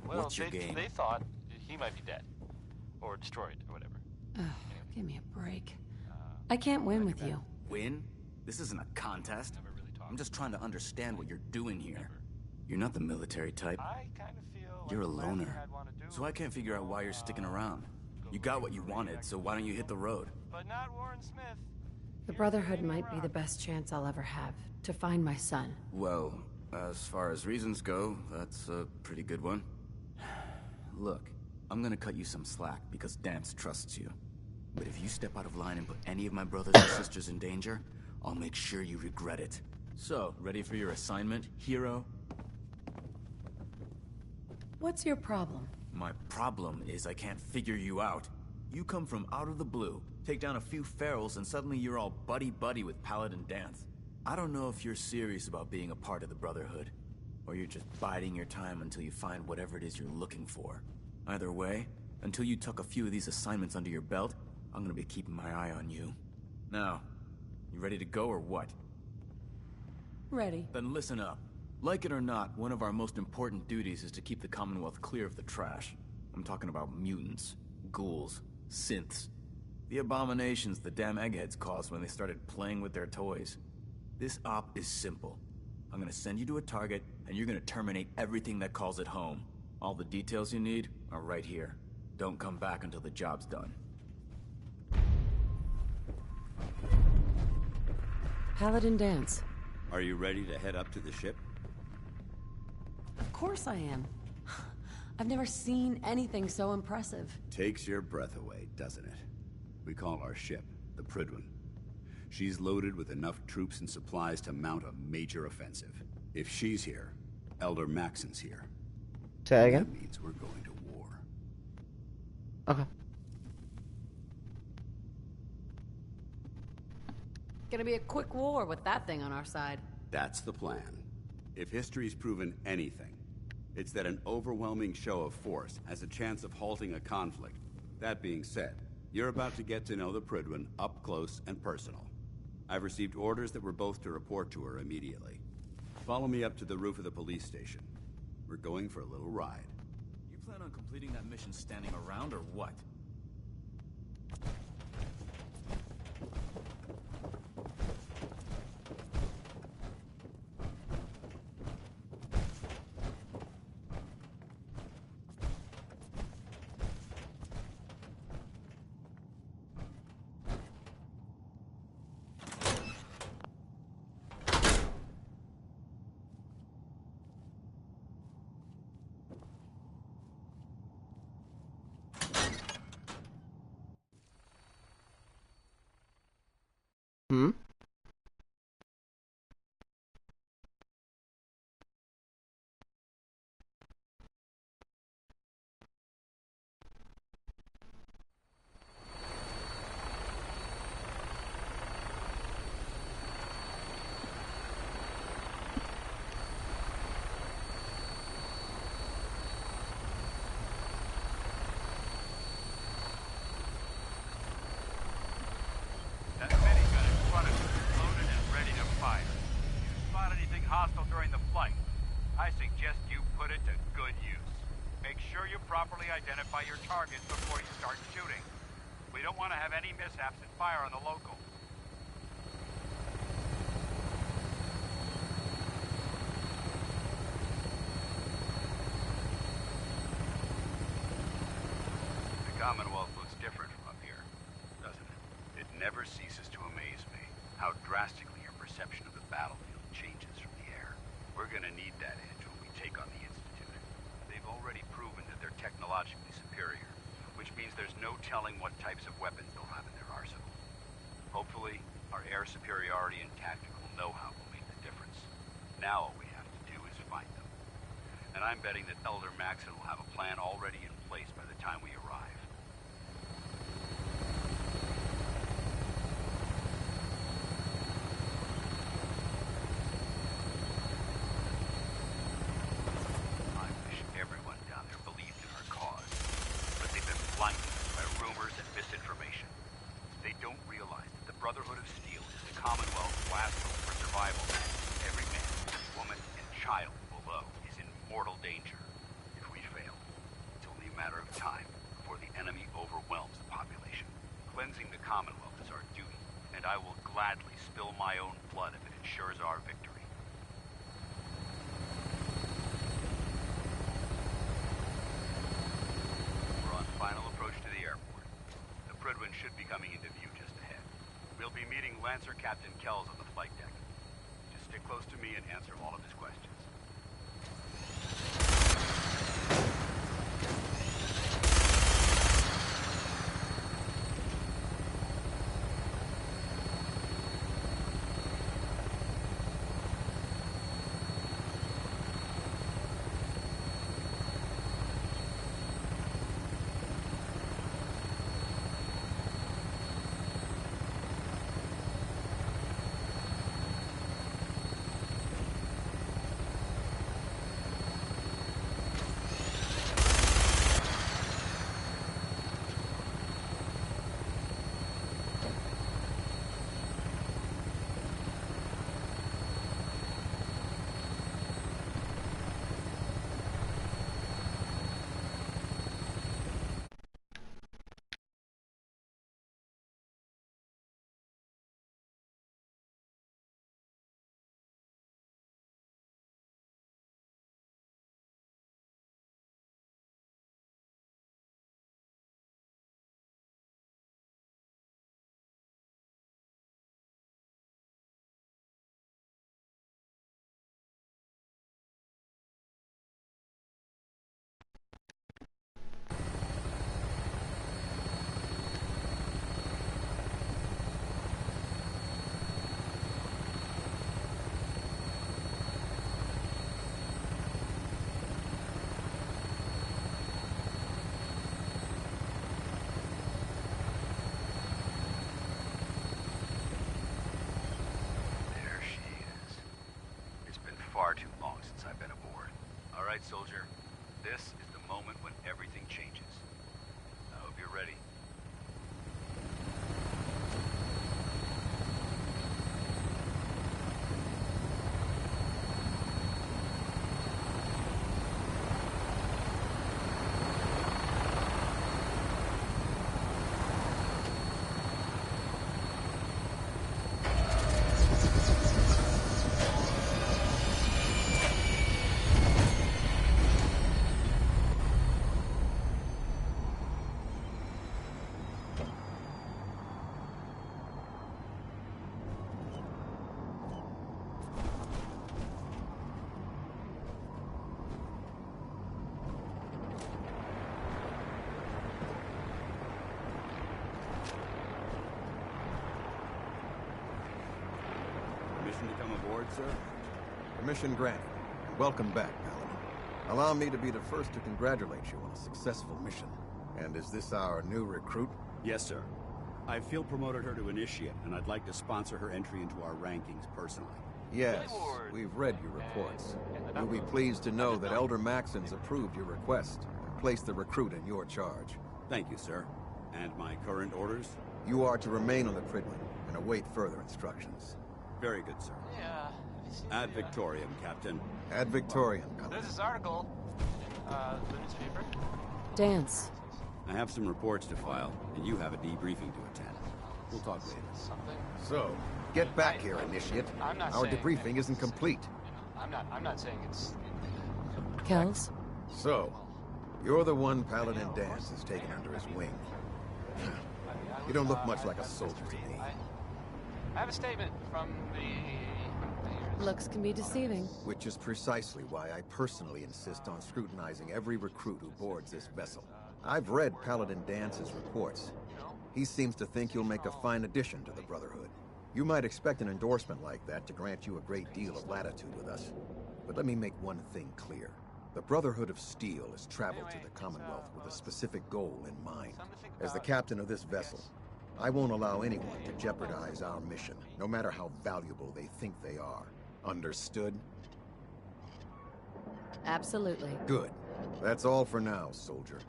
Well, What's your game? They thought he might be dead. Or destroyed, or whatever. Give me a break. I can't win with you. Win? This isn't a contest. I'm just trying to understand what you're doing here. You're not the military type. I kind of feel You're a loner. So I can't figure out why you're sticking around. You got what you wanted, so why don't you hit the road? But not Warren Smith. The Brotherhood might be the best chance I'll ever have to find my son. Well, as far as reasons go, that's a pretty good one. Look, I'm gonna cut you some slack because Dance trusts you. But if you step out of line and put any of my brothers or sisters in danger, I'll make sure you regret it. So, ready for your assignment, hero? What's your problem? My problem is I can't figure you out. You come from out of the blue, take down a few ferals, and suddenly you're all buddy-buddy with Paladin Dance. I don't know if you're serious about being a part of the Brotherhood, or you're just biding your time until you find whatever it is you're looking for. Either way, until you tuck a few of these assignments under your belt, I'm gonna be keeping my eye on you. Now, you ready to go or what? Ready. Then listen up. Like it or not, one of our most important duties is to keep the Commonwealth clear of the trash. I'm talking about mutants, ghouls, synths. The abominations the damn eggheads caused when they started playing with their toys. This op is simple. I'm gonna send you to a target, and you're gonna terminate everything that calls it home. All the details you need are right here. Don't come back until the job's done. Paladin Dance. Are you ready to head up to the ship? Of course I am. I've never seen anything so impressive. Takes your breath away, doesn't it? We call our ship the Prydwen. She's loaded with enough troops and supplies to mount a major offensive. If she's here, Elder Maxson's here. Say that again? That means we're going to war. Okay. Gonna be a quick war with that thing on our side. That's the plan. If history's proven anything, it's that an overwhelming show of force has a chance of halting a conflict. That being said, you're about to get to know the Prydwen up close and personal. I've received orders that we're both to report to her immediately. Follow me up to the roof of the police station. We're going for a little ride. You plan on completing that mission standing around or what? Hmm? That minigun in front of you is loaded and ready to fire. If you spot anything hostile during the flight, I suggest you put it to good use. Make sure you properly identify your targets before you start shooting. We don't want to have any mishaps and fire on the local. The Commonwealth looks different from up here, doesn't it? It never ceases to amaze me how drastically your perception of the battlefield changes from the air. We're gonna need that edge when we take on the Institute. They've already proven that they're technologically superior, which means there's no telling what types of weapons they'll have in their arsenal. Hopefully, our air superiority and tactical know-how will make the difference. Now all we have to do is find them. And I'm betting that Elder Maxon will have a plan already in place by the time we arrive. I wish everyone down there believed in our cause, but they've been blinded by rumors and misinformation. They don't realize that the Brotherhood of Steel is the Commonwealth's last hope for survival. Every man, woman, and child below is in mortal danger. If we fail, it's only a matter of time before the enemy overwhelms the population. Cleansing the Commonwealth is our duty, and I will gladly spill my own blood if it ensures our victory. We're on final approach to the airport. The Prydwen should be coming into view just ahead. We'll be meeting Lancer Captain Kells on the flight deck. Just stick close to me and answer all of his questions. Far too long since I've been aboard. All right, soldier. This is the moment when everything changes. I hope you're ready. Permission to come aboard, sir? Permission granted. Welcome back, Paladin. Allow me to be the first to congratulate you on a successful mission. And is this our new recruit? Yes, sir. I feel promoted her to initiate, and I'd like to sponsor her entry into our rankings personally. Yes, we've read your reports. You'll be pleased to know that Elder Maxon's approved your request and placed the recruit in your charge. Thank you, sir. And my current orders? You are to remain on the Prydwen and await further instructions. Very good, sir. Yeah. Ad Victoriam, Captain. Ad Victoriam, Paladin. There's this article, the newspaper. Dance. I have some reports to file, and you have a debriefing to attend. We'll talk later. So, get back here, Initiate. I'm not Our saying debriefing isn't complete. I'm not saying it's... Kells? So, you're the one Paladin Dance has taken under his wing. You don't look much like a soldier to me. I have a statement from the... Looks can be deceiving. Which is precisely why I personally insist on scrutinizing every recruit who boards this vessel. I've read Paladin Dance's reports. He seems to think you'll make a fine addition to the Brotherhood. You might expect an endorsement like that to grant you a great deal of latitude with us. But let me make one thing clear. The Brotherhood of Steel has traveled to the Commonwealth with a specific goal in mind. As the captain of this vessel, I won't allow anyone to jeopardize our mission, no matter how valuable they think they are. Understood? Absolutely. Good. That's all for now, soldier.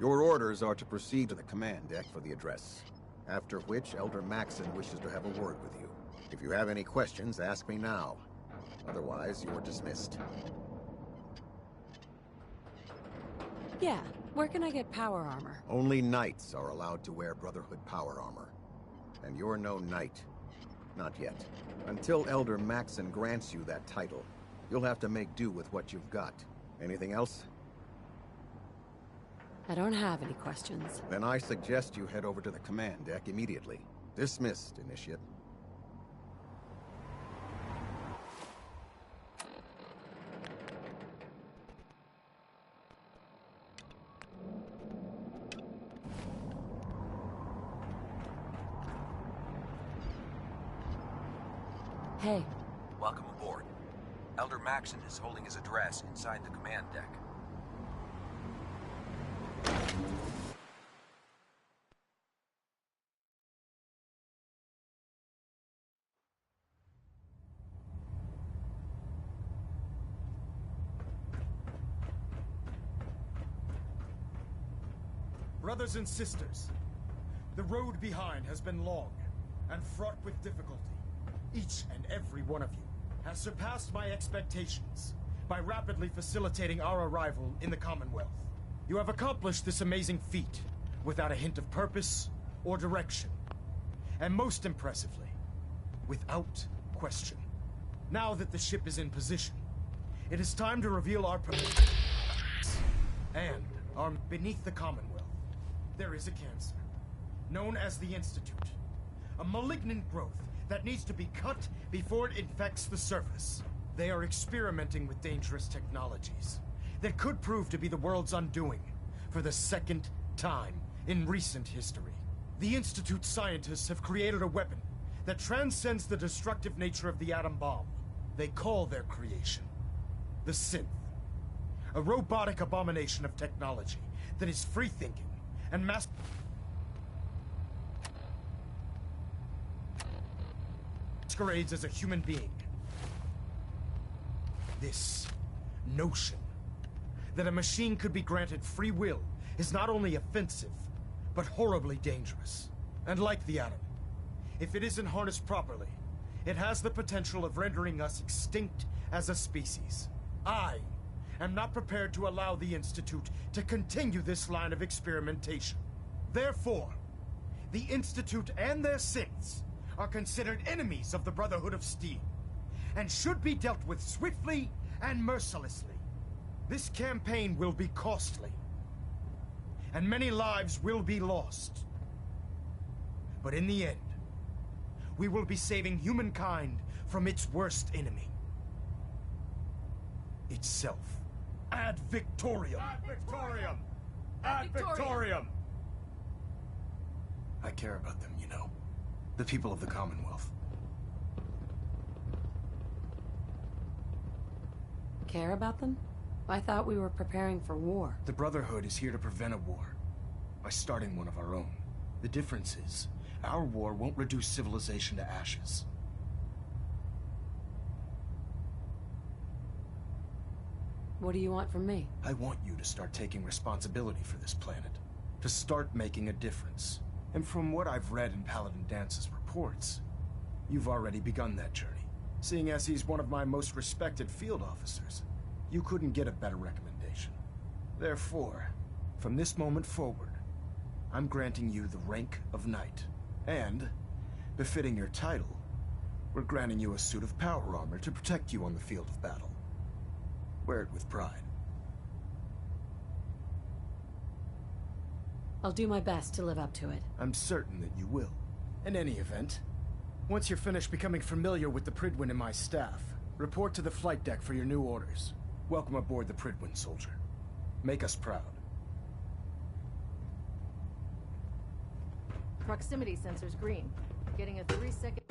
Your orders are to proceed to the command deck for the address. After which, Elder Maxon wishes to have a word with you. If you have any questions, ask me now. Otherwise, you're dismissed. Yeah, where can I get power armor? Only knights are allowed to wear Brotherhood power armor. And you're no knight. Not yet. Until Elder Maxon grants you that title, you'll have to make do with what you've got. Anything else? I don't have any questions. Then I suggest you head over to the command deck immediately. Dismissed, Initiate. Hey. Welcome aboard. Elder Maxon is holding his address inside the command deck. Brothers and sisters, the road behind has been long and fraught with difficulty. Each and every one of you has surpassed my expectations by rapidly facilitating our arrival in the Commonwealth. You have accomplished this amazing feat without a hint of purpose or direction. And most impressively, without question. Now that the ship is in position, it is time to reveal our purpose. And beneath the Commonwealth, there is a cancer, known as the Institute. A malignant growth that needs to be cut before it infects the surface. They are experimenting with dangerous technologies that could prove to be the world's undoing for the second time in recent history. The Institute scientists have created a weapon that transcends the destructive nature of the atom bomb. They call their creation the Synth, a robotic abomination of technology that is free-thinking and masquerades as a human being. This notion that a machine could be granted free will is not only offensive, but horribly dangerous. And like the atom, if it isn't harnessed properly, it has the potential of rendering us extinct as a species. I am not prepared to allow the Institute to continue this line of experimentation. Therefore, the Institute and their synths are considered enemies of the Brotherhood of Steel, and should be dealt with swiftly and mercilessly. This campaign will be costly, and many lives will be lost. But in the end, we will be saving humankind from its worst enemy. Itself. Ad Victoriam! Ad Victoriam! Ad Victoriam! I care about them, you know. The people of the Commonwealth. Care about them? I thought we were preparing for war. The Brotherhood is here to prevent a war by starting one of our own. The difference is, our war won't reduce civilization to ashes. What do you want from me? I want you to start taking responsibility for this planet. To start making a difference. And from what I've read in Paladin Dance's reports, you've already begun that journey. Seeing as he's one of my most respected field officers, you couldn't get a better recommendation. Therefore, from this moment forward, I'm granting you the rank of knight. And, befitting your title, we're granting you a suit of power armor to protect you on the field of battle. Wear it with pride. I'll do my best to live up to it. I'm certain that you will. In any event, once you're finished becoming familiar with the Pridwin and my staff, report to the flight deck for your new orders. Welcome aboard the Pridwin, soldier. Make us proud. Proximity sensor's green. Getting a 3-second...